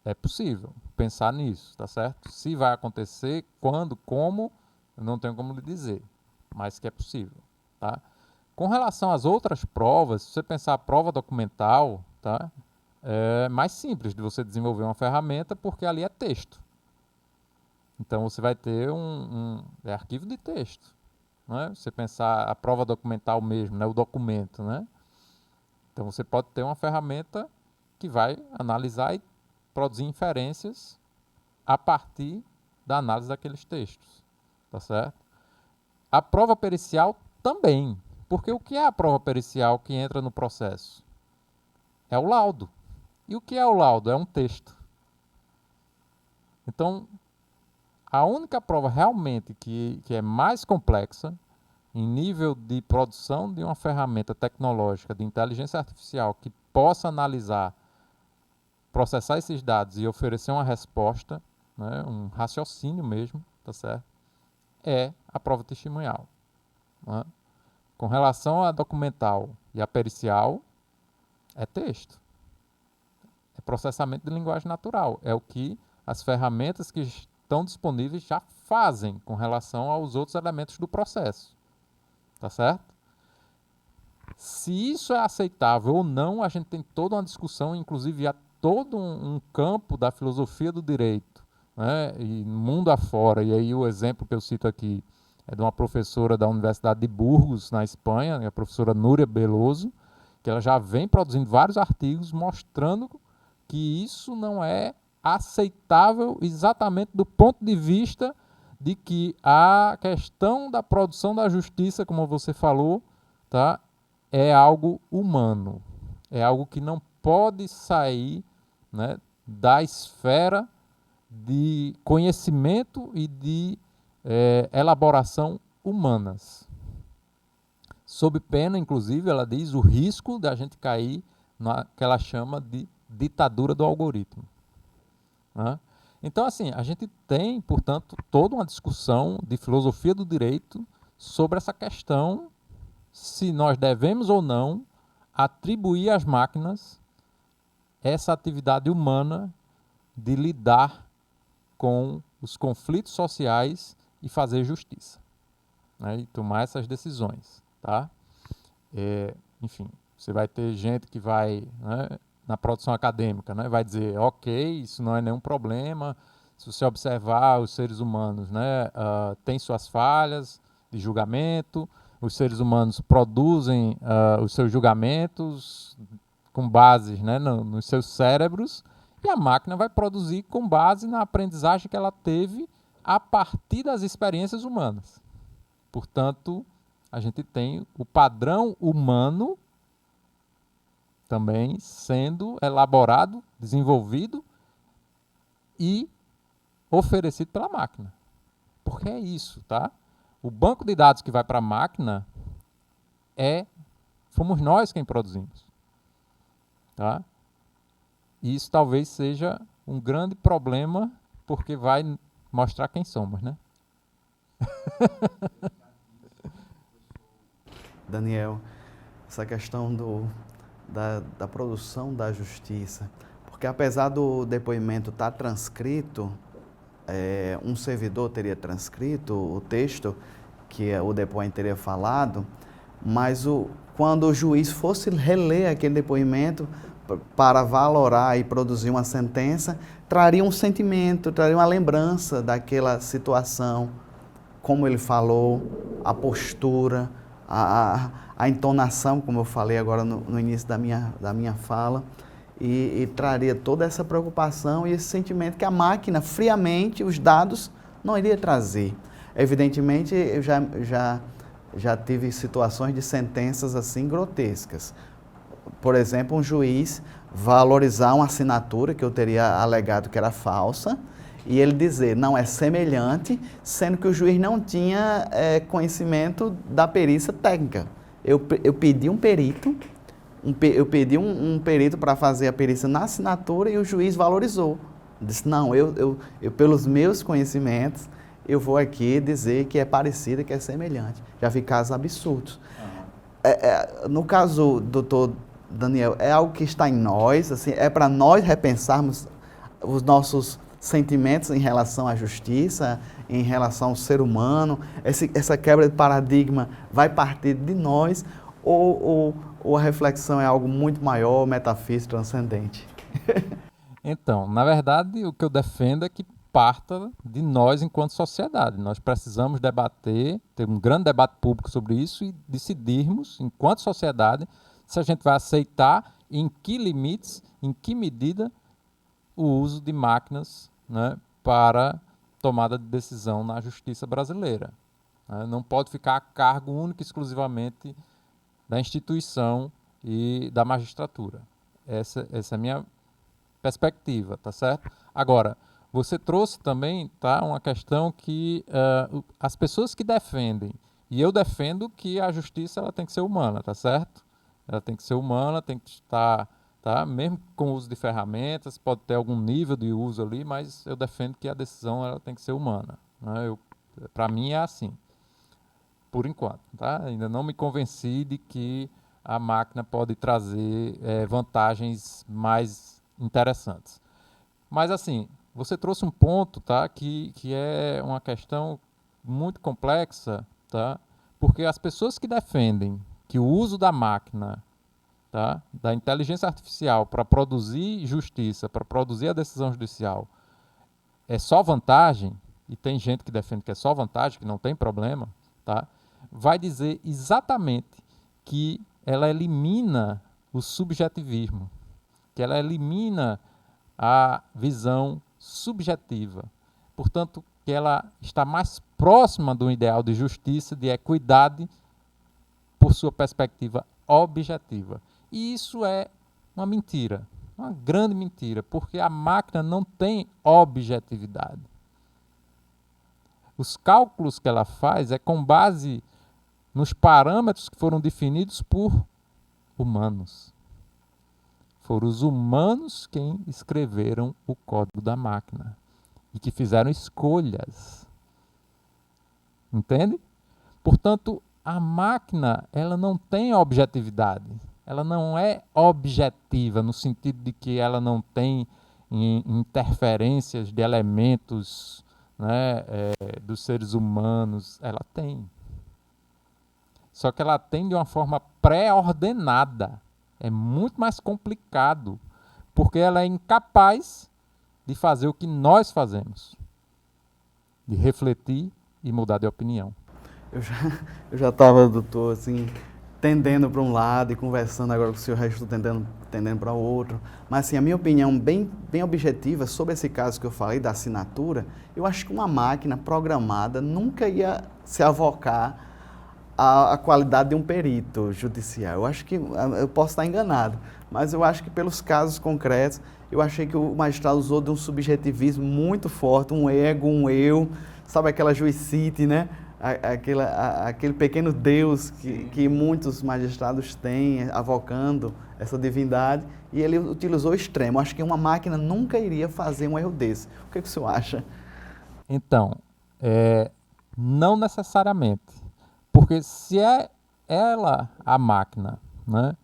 É possível pensar nisso, tá certo? Se vai acontecer, quando, como, eu não tenho como lhe dizer, mas que é possível, tá? Com relação às outras provas, se você pensar a prova documental, tá? É mais simples de você desenvolver uma ferramenta, porque ali é texto. Então você vai ter arquivo de texto, né? Você pensar a prova documental mesmo, né? O documento, né? Então você pode ter uma ferramenta que vai analisar e produzir inferências a partir da análise daqueles textos, tá certo? A prova pericial também, porque o que é a prova pericial que entra no processo? É o laudo. E o que é o laudo? É um texto. Então, a única prova realmente que é mais complexa, em nível de produção de uma ferramenta tecnológica de inteligência artificial que possa analisar, processar esses dados e oferecer uma resposta, né, um raciocínio mesmo, tá certo? É a prova testemunhal, né? Com relação à documental e à pericial, é texto. É processamento de linguagem natural. É o que as ferramentas que estão disponíveis já fazem com relação aos outros elementos do processo. Tá certo? Se isso é aceitável ou não, a gente tem toda uma discussão, inclusive há todo um campo da filosofia do direito, né, e mundo afora. E aí o exemplo que eu cito aqui é de uma professora da Universidade de Burgos, na Espanha, a professora Núria Beloso, que ela já vem produzindo vários artigos mostrando que isso não é aceitável exatamente do ponto de vista de que a questão da produção da justiça, como você falou, tá, é algo humano, é algo que não pode sair, né, da esfera de conhecimento e de elaboração humanas. Sob pena, inclusive, ela diz o risco da gente cair na que ela chama de ditadura do algoritmo. Né? Então, assim, a gente tem, portanto, toda uma discussão de filosofia do direito sobre essa questão, se nós devemos ou não atribuir às máquinas essa atividade humana de lidar com os conflitos sociais e fazer justiça, né, e tomar essas decisões. Tá? Enfim, você vai ter gente que vai, né, na produção acadêmica, né, vai dizer, ok, isso não é nenhum problema, se você observar os seres humanos, né, têm suas falhas de julgamento, os seres humanos produzem os seus julgamentos com base, né, nos seus cérebros, e a máquina vai produzir com base na aprendizagem que ela teve a partir das experiências humanas. Portanto, a gente tem o padrão humano também sendo elaborado, desenvolvido e oferecido pela máquina. Porque é isso, tá? O banco de dados que vai para a máquina fomos nós quem produzimos. Tá? E isso talvez seja um grande problema, porque vai mostrar quem somos, né? Daniel, essa questão da produção da justiça, porque apesar do depoimento estar transcrito, um servidor teria transcrito o texto que o depoente teria falado, mas quando o juiz fosse reler aquele depoimento para valorar e produzir uma sentença, traria um sentimento, traria uma lembrança daquela situação, como ele falou, a postura, a entonação, como eu falei agora no início da minha fala, e traria toda essa preocupação e esse sentimento que a máquina, friamente, os dados, não iria trazer. Evidentemente, eu já tive situações de sentenças assim grotescas. Por exemplo, um juiz valorizar uma assinatura que eu teria alegado que era falsa, e ele dizer, não, é semelhante, sendo que o juiz não tinha conhecimento da perícia técnica. Eu pedi um perito, eu pedi um perito para fazer a perícia na assinatura e o juiz valorizou. Disse, não, eu pelos meus conhecimentos, eu vou aqui dizer que é parecida, que é semelhante. Já vi casos absurdos. No caso, doutor Daniel, é algo que está em nós, assim, é para nós repensarmos os nossos sentimentos em relação à justiça, em relação ao ser humano, essa quebra de paradigma vai partir de nós, ou a reflexão é algo muito maior, metafísico, transcendente? Então, na verdade, o que eu defendo é que parta de nós enquanto sociedade. Nós precisamos debater, ter um grande debate público sobre isso e decidirmos, enquanto sociedade, se a gente vai aceitar, em que limites, em que medida, o uso de máquinas, né, para tomada de decisão na justiça brasileira. Né? Não pode ficar a cargo único e exclusivamente da instituição e da magistratura. Essa é a minha perspectiva, tá certo? Agora, você trouxe também, tá, uma questão que as pessoas que defendem, e eu defendo que a justiça ela tem que ser humana, tá certo? Ela tem que ser humana, tem que estar, tá, mesmo com o uso de ferramentas, pode ter algum nível de uso ali, mas eu defendo que a decisão ela tem que ser humana. Né? Para mim é assim. por enquanto, tá? Ainda não me convenci de que a máquina pode trazer vantagens mais interessantes. Mas, assim, você trouxe um ponto, tá, que é uma questão muito complexa, tá? Porque as pessoas que defendem que o uso da máquina, tá, da inteligência artificial para produzir justiça, para produzir a decisão judicial, é só vantagem, e tem gente que defende que é só vantagem, que não tem problema, tá? Vai dizer exatamente que ela elimina o subjetivismo, que ela elimina a visão subjetiva. Portanto, que ela está mais próxima do ideal de justiça, de equidade, por sua perspectiva objetiva. E isso é uma mentira, uma grande mentira, porque a máquina não tem objetividade. Os cálculos que ela faz é com base nos parâmetros que foram definidos por humanos. Foram os humanos quem escreveram o código da máquina e que fizeram escolhas. Entende? Portanto, a máquina, ela não tem objetividade. Ela não é objetiva no sentido de que ela não tem interferências de elementos, né, dos seres humanos. Ela tem. Só que ela tem de uma forma pré-ordenada. É muito mais complicado, porque ela é incapaz de fazer o que nós fazemos, de refletir e mudar de opinião. Eu já estava, doutor, assim, tendendo para um lado e conversando agora com o senhor, estou tendendo para o outro. Mas, assim, a minha opinião bem objetiva sobre esse caso que eu falei da assinatura, eu acho que uma máquina programada nunca ia se avocar à qualidade de um perito judicial. Eu acho que, eu posso estar enganado, mas eu acho que pelos casos concretos, eu achei que o magistrado usou de um subjetivismo muito forte, um ego, um eu, sabe aquela juicite, né? Aquele pequeno Deus que muitos magistrados têm, avocando essa divindade, e ele utilizou o extremo. Acho que uma máquina nunca iria fazer um erro desse. O que o senhor acha? Então, não necessariamente. Porque se é ela a máquina, né,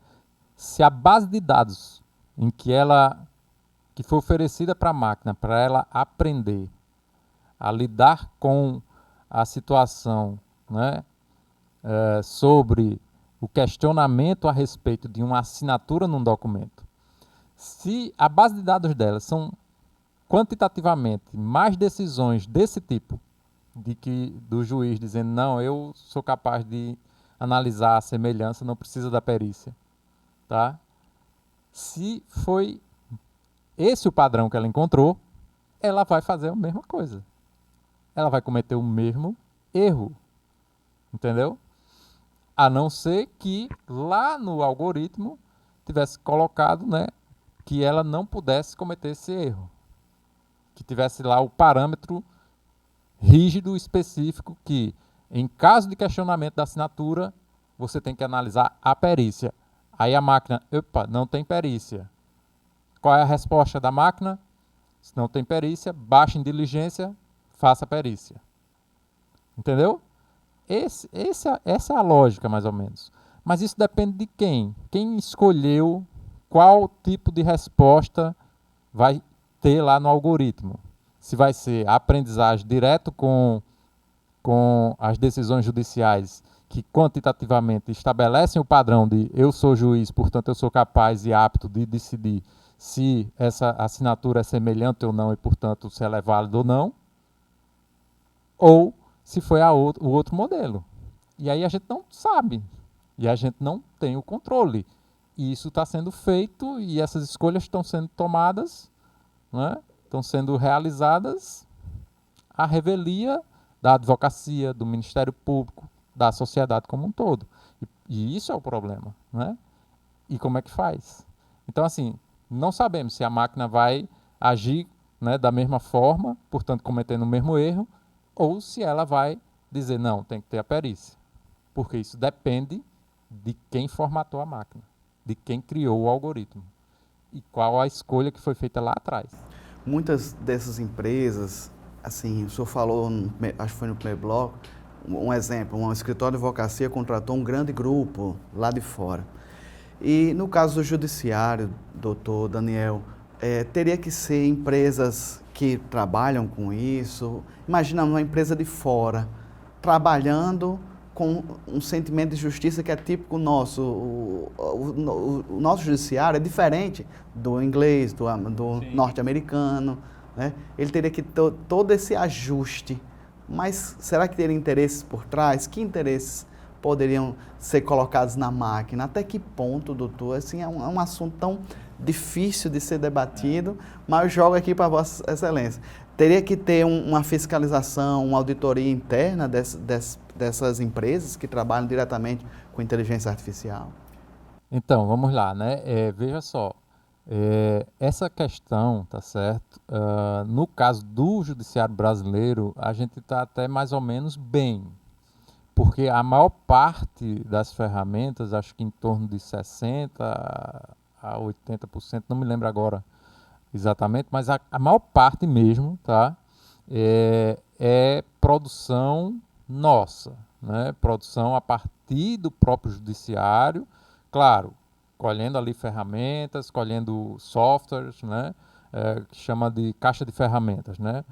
se a base de dados que foi oferecida para a máquina, para ela aprender a lidar com a situação, né, sobre o questionamento a respeito de uma assinatura num documento, se a base de dados dela são quantitativamente mais decisões desse tipo, do juiz dizendo, não, eu sou capaz de analisar a semelhança, não precisa da perícia, tá? Se foi esse o padrão que ela encontrou, ela vai fazer a mesma coisa. Ela vai cometer o mesmo erro, entendeu? A não ser que lá no algoritmo tivesse colocado, né, que ela não pudesse cometer esse erro, que tivesse lá o parâmetro rígido, específico, que em caso de questionamento da assinatura, você tem que analisar a perícia. Aí a máquina, opa, não tem perícia. Qual é a resposta da máquina? Se não tem perícia, baixe em diligência, faça a perícia. Entendeu? Essa é a lógica, mais ou menos. Mas isso depende de quem. Quem escolheu qual tipo de resposta vai ter lá no algoritmo. Se vai ser a aprendizagem direto com as decisões judiciais que quantitativamente estabelecem o padrão de eu sou juiz, portanto eu sou capaz e apto de decidir se essa assinatura é semelhante ou não e, portanto, se ela é válida ou não, ou se foi o outro modelo. E aí a gente não sabe, e a gente não tem o controle. E isso está sendo feito e essas escolhas estão sendo tomadas, né? Estão sendo realizadas à revelia da advocacia, do Ministério Público, da sociedade como um todo. E isso é o problema, né? E como é que faz? Então, assim, não sabemos se a máquina vai agir, né, da mesma forma, portanto, cometendo o mesmo erro, ou se ela vai dizer, não, tem que ter a perícia. Porque isso depende de quem formatou a máquina, de quem criou o algoritmo e qual a escolha que foi feita lá atrás. Muitas dessas empresas, assim, o senhor falou, acho que foi no primeiro bloco, um exemplo, um escritório de advocacia contratou um grande grupo lá de fora. E no caso do judiciário, doutor Daniel, teria que ser empresas que trabalham com isso. Imagina uma empresa de fora, trabalhando com um sentimento de justiça que é típico nosso. O nosso judiciário é diferente do inglês, do norte-americano, né? Ele teria que ter todo esse ajuste. Mas será que teria interesses por trás? Que interesses poderiam ser colocados na máquina? Até que ponto, doutor? Assim, é um assunto tão difícil de ser debatido, mas eu jogo aqui para Vossa Excelência. Teria que ter uma fiscalização, uma auditoria interna dessas empresas que trabalham diretamente com inteligência artificial? Então, vamos lá, né? Veja só, essa questão, tá certo? No caso do judiciário brasileiro, a gente está até mais ou menos bem, porque a maior parte das ferramentas, acho que em torno de 60% a 80%, não me lembro agora exatamente, mas a maior parte mesmo, tá? É produção nossa, né? Produção a partir do próprio judiciário, claro, colhendo ali ferramentas, colhendo softwares, né? Que chama de caixa de ferramentas, né?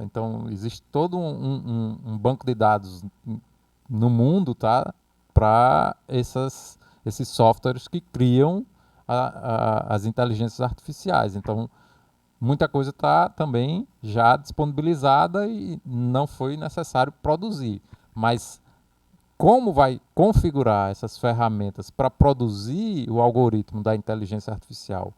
Então, existe todo um banco de dados no mundo, tá? Para esses softwares que criam as inteligências artificiais. Então, muita coisa está também já disponibilizada e não foi necessário produzir. Mas como vai configurar essas ferramentas para produzir o algoritmo da inteligência artificial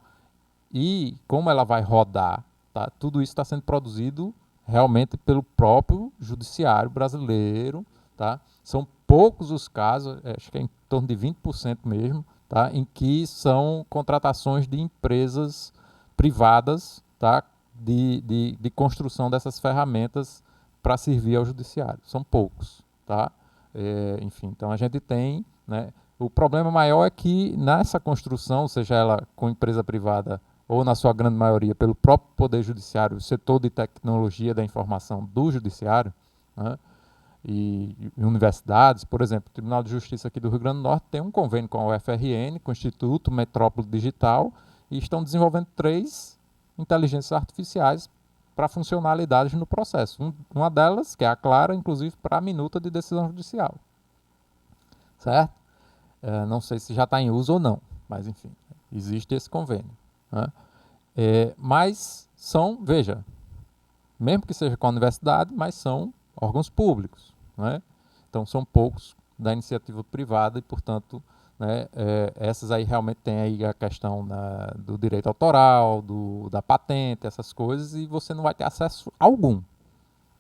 e como ela vai rodar, tá? Tudo isso está sendo produzido realmente pelo próprio judiciário brasileiro, tá? São poucos os casos, acho que é em torno de 20% mesmo, tá? Em que são contratações de empresas privadas, tá? de construção dessas ferramentas para servir ao judiciário. São poucos, tá? Enfim, então a gente tem, né? O problema maior é que nessa construção, seja ela com empresa privada ou na sua grande maioria pelo próprio Poder Judiciário, o setor de tecnologia da informação do Judiciário, né? E universidades, por exemplo, o Tribunal de Justiça aqui do Rio Grande do Norte tem um convênio com a UFRN, com o Instituto Metrópole Digital, e estão desenvolvendo 3 inteligências artificiais para funcionalidades no processo. Uma delas, que é a Clara, inclusive para a minuta de decisão judicial. Certo? Não sei se já está em uso ou não, mas enfim, existe esse convênio, né? Mas são, veja, mesmo que seja com a universidade, mas são órgãos públicos, né? Então são poucos da iniciativa privada e, portanto, né, essas aí realmente tem aí a questão do direito autoral, da patente, essas coisas, e você não vai ter acesso algum,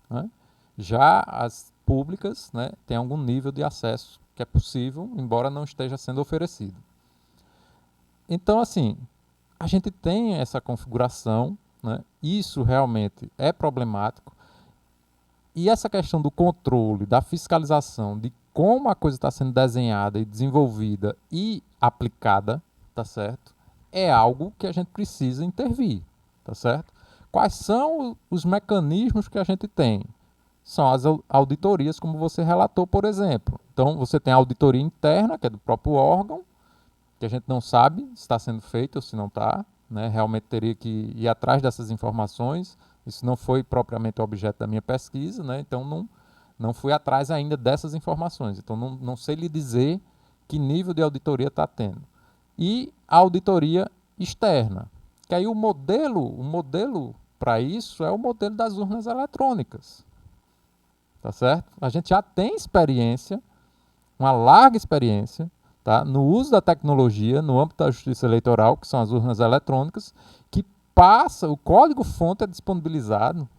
né? Já as públicas, né, têm algum nível de acesso que é possível, embora não esteja sendo oferecido. Então, assim, a gente tem essa configuração, né? Isso realmente é problemático. E essa questão do controle, da fiscalização, de como a coisa está sendo desenhada e desenvolvida e aplicada, tá certo? É algo que a gente precisa intervir, tá certo? Quais são os mecanismos que a gente tem? São as auditorias, como você relatou, por exemplo. Então, você tem a auditoria interna, que é do próprio órgão, que a gente não sabe se está sendo feito ou se não está, né? Realmente teria que ir atrás dessas informações. Isso não foi propriamente o objeto da minha pesquisa, né? Então não fui atrás ainda dessas informações. Então não sei lhe dizer que nível de auditoria está tendo. E a auditoria externa, que aí o modelo para isso é o modelo das urnas eletrônicas. Tá certo? A gente já tem experiência, uma larga experiência, tá, no uso da tecnologia no âmbito da justiça eleitoral, que são as urnas eletrônicas, que o código-fonte é disponibilizado,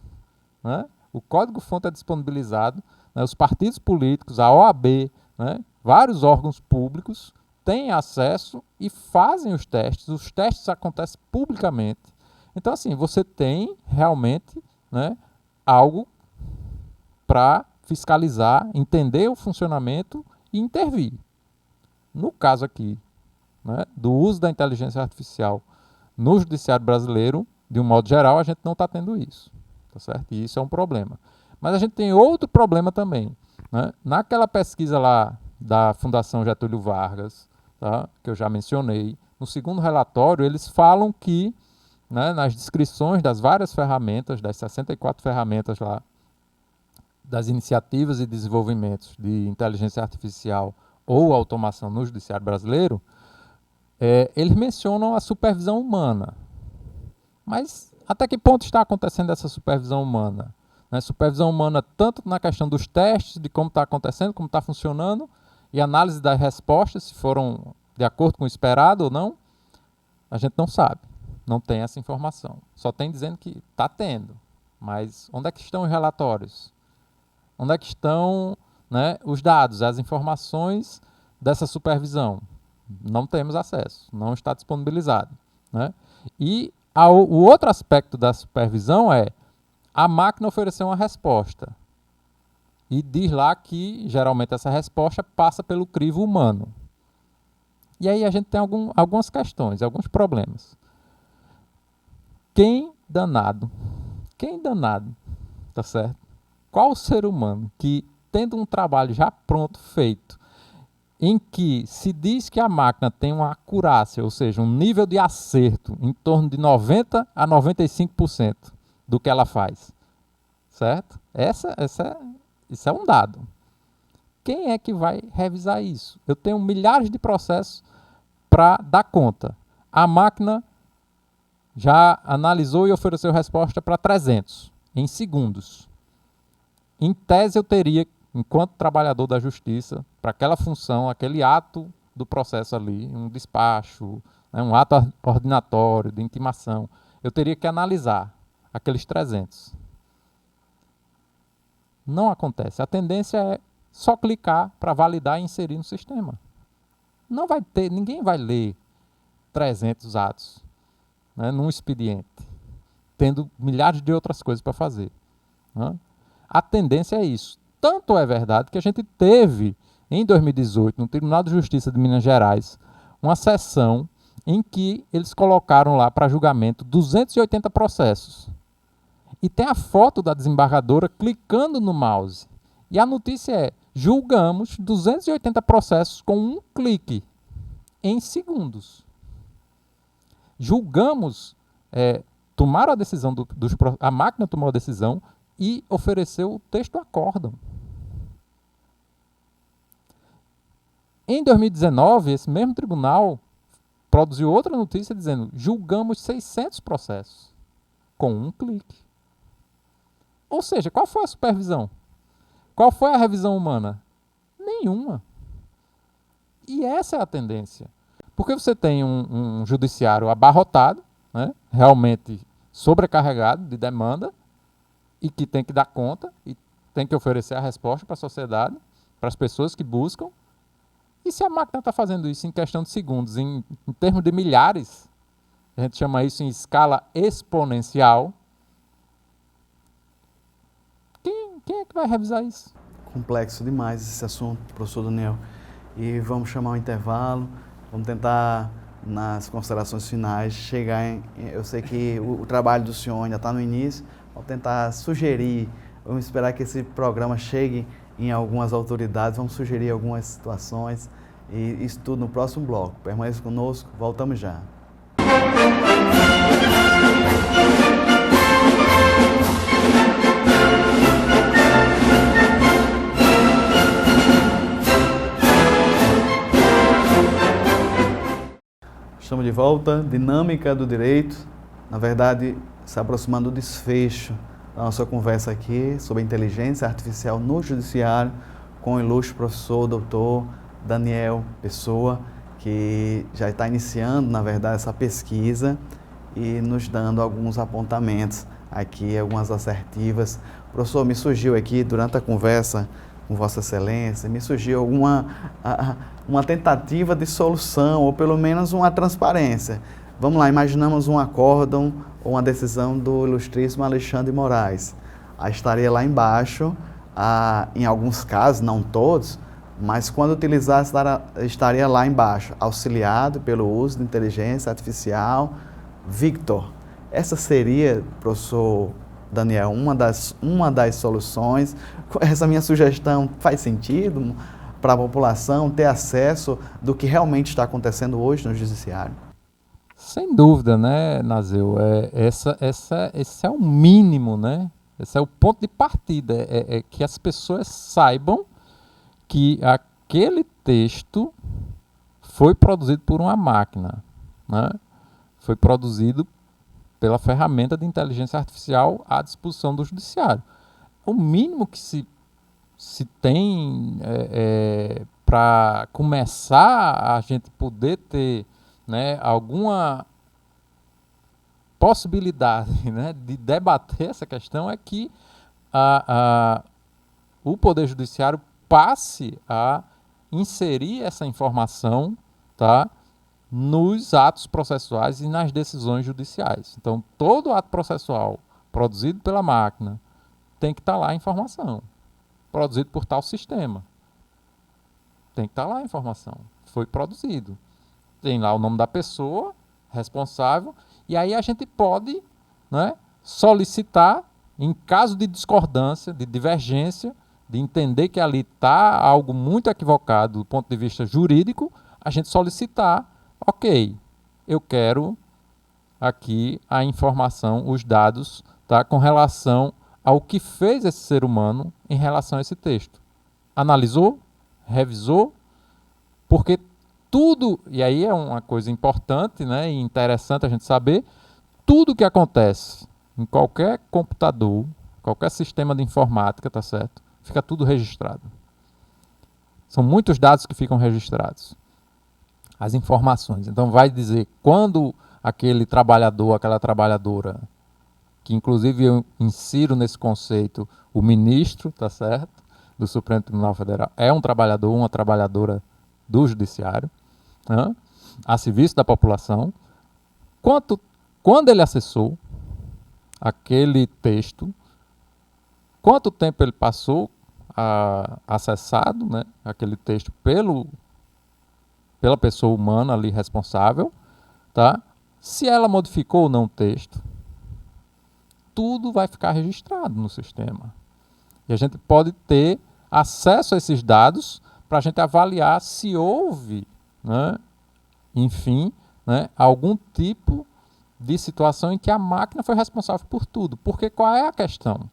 né? O código-fonte é disponibilizado, né? Os partidos políticos, a OAB, né? Vários órgãos públicos têm acesso e fazem os testes acontecem publicamente. Então, assim, você tem realmente, né, algo para fiscalizar, entender o funcionamento e intervir. No caso aqui, né, do uso da inteligência artificial no judiciário brasileiro, de um modo geral, a gente não está tendo isso, tá certo? E isso é um problema. Mas a gente tem outro problema também, né? Naquela pesquisa lá da Fundação Getúlio Vargas, tá, que eu já mencionei, no segundo relatório eles falam que, né, nas descrições das várias ferramentas, das 64 ferramentas lá, das iniciativas e desenvolvimentos de inteligência artificial ou automação no judiciário brasileiro, eles mencionam a supervisão humana. Mas até que ponto está acontecendo essa supervisão humana? Né? Supervisão humana tanto na questão dos testes, de como está acontecendo, como está funcionando, e análise das respostas, se foram de acordo com o esperado ou não, a gente não sabe. Não tem essa informação. Só tem dizendo que está tendo. Mas onde é que estão os relatórios? Onde é que estão, né, os dados, as informações dessa supervisão? Não temos acesso, não está disponibilizado. Né? E o outro aspecto da supervisão é a máquina oferecer uma resposta. E diz lá que, geralmente, essa resposta passa pelo crivo humano. E aí a gente tem algumas questões, alguns problemas. Quem danado, tá certo? Qual o ser humano que, tendo um trabalho já pronto, feito, em que se diz que a máquina tem uma acurácia, ou seja, um nível de acerto em torno de 90% a 95% do que ela faz, certo? Isso é um dado. Quem é que vai revisar isso? Eu tenho milhares de processos para dar conta. A máquina já analisou e ofereceu resposta para 300 em segundos. Em tese, eu teria, enquanto trabalhador da justiça, para aquela função, aquele ato do processo ali, um despacho, né, um ato ordinatório de intimação, eu teria que analisar aqueles 300. Não acontece. A tendência é só clicar para validar e inserir no sistema. Não vai ter, ninguém vai ler 300 atos, né, num expediente, tendo milhares de outras coisas para fazer. Né? A tendência é isso. Tanto é verdade que a gente teve, em 2018, no Tribunal de Justiça de Minas Gerais, uma sessão em que eles colocaram lá para julgamento 280 processos. E tem a foto da desembargadora clicando no mouse. E a notícia é: julgamos 280 processos com um clique, em segundos. Julgamos, tomaram a decisão, a máquina tomou a decisão e ofereceu o texto acórdão. Em 2019, esse mesmo tribunal produziu outra notícia dizendo: julgamos 600 processos com um clique. Ou seja, qual foi a supervisão? Qual foi a revisão humana? Nenhuma. E essa é a tendência. Porque você tem um judiciário abarrotado, né, realmente sobrecarregado de demanda, e que tem que dar conta, e tem que oferecer a resposta para a sociedade, para as pessoas que buscam. E se a máquina está fazendo isso em questão de segundos, em termos de milhares, a gente chama isso em escala exponencial, quem é que vai revisar isso? Complexo demais esse assunto, professor Daniel. E vamos chamar um intervalo, vamos tentar, nas considerações finais, chegar em... Eu sei que o trabalho do senhor ainda está no início, vamos tentar sugerir, vamos esperar que esse programa chegue em algumas autoridades, vamos sugerir algumas situações, e isso tudo no próximo bloco. Permaneça conosco, voltamos já. Estamos de volta, Dinâmica do Direito, na verdade, se aproximando do desfecho da nossa conversa aqui sobre inteligência artificial no judiciário, com o ilustre professor, doutor Daniel Pessoa, que já está iniciando, na verdade, essa pesquisa e nos dando alguns apontamentos aqui, algumas assertivas. Professor, me surgiu aqui, durante a conversa com Vossa Excelência, me surgiu uma tentativa de solução, ou pelo menos uma transparência. Vamos lá, imaginamos um acórdão ou uma decisão do ilustríssimo Alexandre Moraes. Aí estaria lá embaixo, em alguns casos, não todos, mas quando utilizar, estaria lá embaixo, auxiliado pelo uso de inteligência artificial, Victor. Essa seria, professor Daniel, uma das soluções. Essa minha sugestão faz sentido para a população ter acesso do que realmente está acontecendo hoje no judiciário? Sem dúvida, né, Nazeu? Esse é o mínimo, né? Esse é o ponto de partida. É que as pessoas saibam que aquele texto foi produzido por uma máquina, né? Foi produzido pela ferramenta de inteligência artificial à disposição do judiciário. O mínimo que se tem para começar a gente poder ter, né, alguma possibilidade, né, de debater essa questão é que o Poder Judiciário passe a inserir essa informação, tá, nos atos processuais e nas decisões judiciais. Então, todo ato processual produzido pela máquina tem que estar lá a informação. Produzido por tal sistema. Tem que estar lá a informação. Foi produzido. Tem lá o nome da pessoa responsável. E aí a gente pode, né, solicitar, em caso de discordância, de divergência, de entender que ali está algo muito equivocado do ponto de vista jurídico, a gente solicitar, ok, eu quero aqui a informação, os dados, tá, com relação ao que fez esse ser humano em relação a esse texto. Analisou, revisou, porque tudo, e aí é uma coisa importante, né, e interessante a gente saber, tudo que acontece em qualquer computador, qualquer sistema de informática, tá certo? Fica tudo registrado. São muitos dados que ficam registrados. As informações. Então vai dizer quando aquele trabalhador, aquela trabalhadora, que inclusive eu insiro nesse conceito o ministro, tá certo, do Supremo Tribunal Federal, é um trabalhador, uma trabalhadora do judiciário, né, a serviço da população, quando ele acessou aquele texto, quanto tempo ele passou acessado, né, aquele texto pela pessoa humana ali responsável, tá? Se ela modificou ou não o texto, tudo vai ficar registrado no sistema. E a gente pode ter acesso a esses dados para a gente avaliar se houve, né, enfim, né, algum tipo de situação em que a máquina foi responsável por tudo. Porque qual é a questão?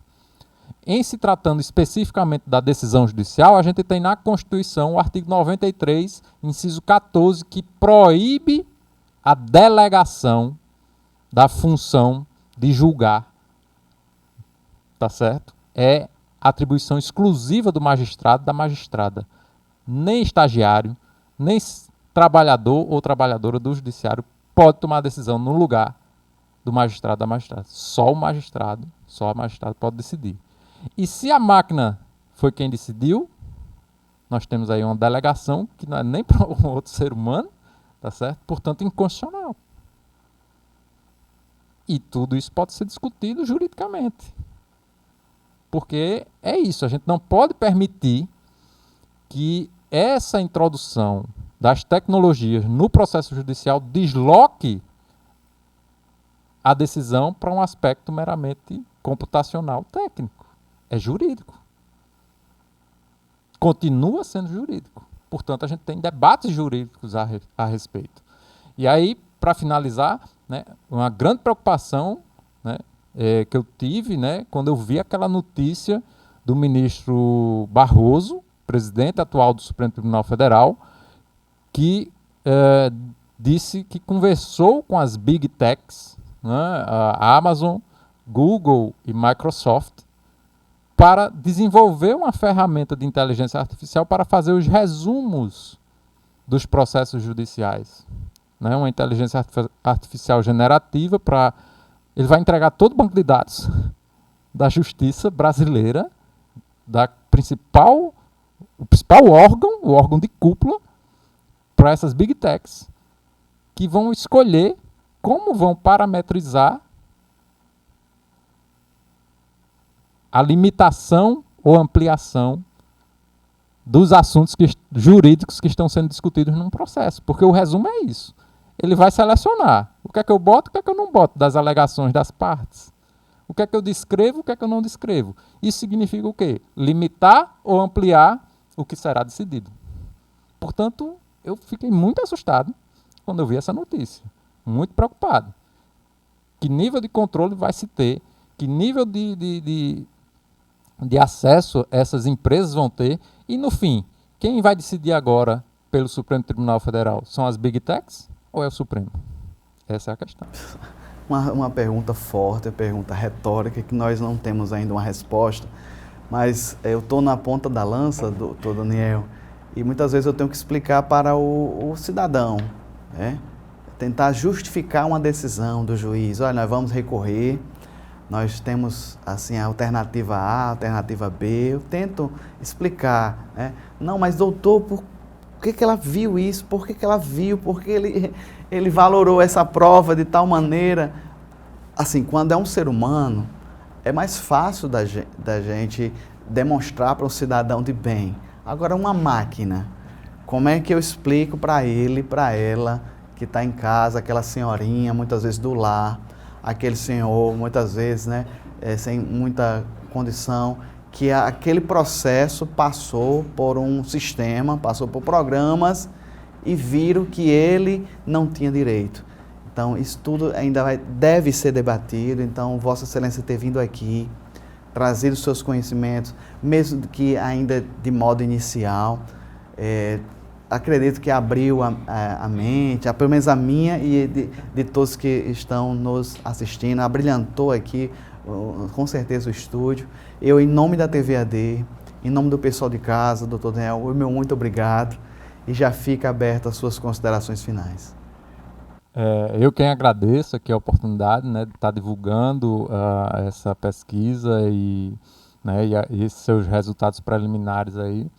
Em se tratando especificamente da decisão judicial, a gente tem na Constituição o artigo 93, inciso 14, que proíbe a delegação da função de julgar. Tá certo? É atribuição exclusiva do magistrado, da magistrada. Nem estagiário, nem trabalhador ou trabalhadora do judiciário pode tomar decisão no lugar do magistrado, da magistrada. Só a magistrado pode decidir. E se a máquina foi quem decidiu, nós temos aí uma delegação que não é nem para um outro ser humano, tá certo? Portanto, inconstitucional. E tudo isso pode ser discutido juridicamente. Porque é isso, a gente não pode permitir que essa introdução das tecnologias no processo judicial desloque a decisão para um aspecto meramente computacional técnico. É jurídico. Continua sendo jurídico. Portanto, a gente tem debates jurídicos a respeito. E aí, para finalizar, né, uma grande preocupação, né, que eu tive, né, quando eu vi aquela notícia do ministro Barroso, presidente atual do Supremo Tribunal Federal, que disse que conversou com as Big Techs, né, a Amazon, Google e Microsoft, para desenvolver uma ferramenta de inteligência artificial para fazer os resumos dos processos judiciais. Né, uma inteligência artificial generativa para... Ele vai entregar todo o banco de dados da justiça brasileira, o principal órgão, o órgão de cúpula, para essas Big Techs, que vão escolher como vão parametrizar a limitação ou ampliação dos assuntos jurídicos que estão sendo discutidos num processo. Porque o resumo é isso. Ele vai selecionar o que é que eu boto, o que é que eu não boto das alegações das partes. O que é que eu descrevo, o que é que eu não descrevo? Isso significa o quê? Limitar ou ampliar o que será decidido. Portanto, eu fiquei muito assustado quando eu vi essa notícia. Muito preocupado. Que nível de controle vai se ter? Que nível de acesso essas empresas vão ter? E, no fim, quem vai decidir agora pelo Supremo Tribunal Federal? São as Big Techs ou é o Supremo? Essa é a questão. Uma pergunta forte, uma pergunta retórica, que nós não temos ainda uma resposta, mas eu estou na ponta da lança, doutor Daniel, e muitas vezes eu tenho que explicar para o cidadão, né? Tentar justificar uma decisão do juiz. Olha, nós vamos recorrer, nós temos assim a alternativa A, a alternativa B, eu tento explicar, né? Não, mas doutor, por que ela viu isso? Por que ela viu? Por que ele valorou essa prova de tal maneira? Assim, quando é um ser humano, é mais fácil da gente demonstrar para um cidadão de bem. Agora, uma máquina, como é que eu explico para ele, para ela, que está em casa, aquela senhorinha, muitas vezes do lar, aquele senhor, muitas vezes, né, sem muita condição, que aquele processo passou por um sistema, passou por programas e viram que ele não tinha direito. Então, isso tudo ainda deve ser debatido. Então, Vossa Excelência ter vindo aqui, trazido os seus conhecimentos, mesmo que ainda de modo inicial, acredito que abriu a mente, pelo menos a minha e de todos que estão nos assistindo, abrilhantou aqui, com certeza, o estúdio. Eu, em nome da TVAD, em nome do pessoal de casa, doutor Daniel, o meu muito obrigado e já fica aberto as suas considerações finais. Eu quem agradeço aqui a oportunidade, né, de estar divulgando essa pesquisa e esses seus resultados preliminares aí,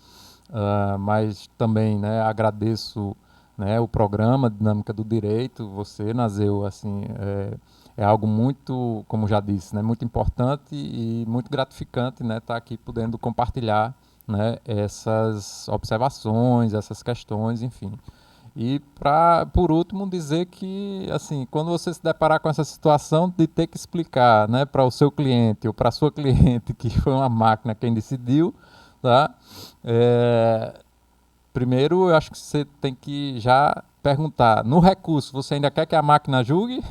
mas também, né, agradeço, né, o programa Dinâmica do Direito, você, Nazeu, assim, é algo muito, como já disse, né, muito importante e muito gratificante, né, estar aqui podendo compartilhar, né, essas observações, essas questões, enfim. E, por último, dizer que, assim, quando você se deparar com essa situação de ter que explicar, né, para o seu cliente ou para a sua cliente que foi uma máquina quem decidiu, tá? Primeiro, eu acho que você tem que já perguntar, no recurso, você ainda quer que a máquina julgue?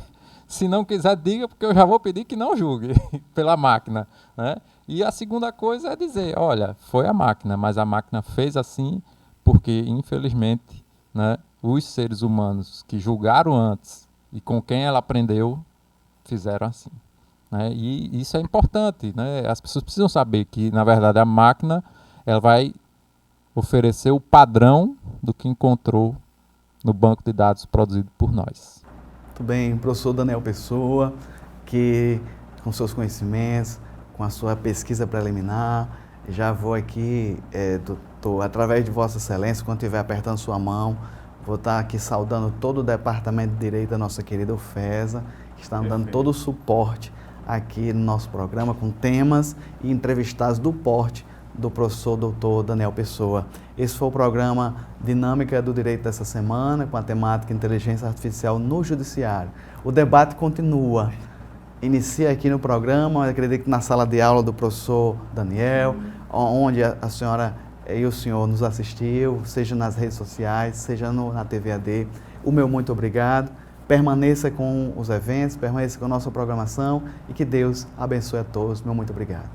Se não quiser, diga, porque eu já vou pedir que não julgue pela máquina, né? E a segunda coisa é dizer, olha, foi a máquina, mas a máquina fez assim porque, infelizmente, né, os seres humanos que julgaram antes e com quem ela aprendeu, fizeram assim, né? E isso é importante, né? As pessoas precisam saber que, na verdade, a máquina ela vai oferecer o padrão do que encontrou no banco de dados produzido por nós. Muito bem, professor Daniel Pessoa, que com seus conhecimentos, com a sua pesquisa preliminar, já vou aqui, doutor, através de Vossa Excelência, quando estiver apertando sua mão, vou estar aqui saudando todo o Departamento de Direito da nossa querida UFESA, que está dando todo o suporte aqui no nosso programa, com temas e entrevistados do porte do professor doutor Daniel Pessoa. Esse foi o programa Dinâmica do Direito dessa semana, com a temática Inteligência Artificial no Judiciário. O debate continua. Inicia aqui no programa, eu acredito que na sala de aula do professor Daniel, onde a senhora e o senhor nos assistiu, seja nas redes sociais, seja na TVAD. O meu muito obrigado. Permaneça com os eventos, permaneça com a nossa programação e que Deus abençoe a todos. Meu muito obrigado.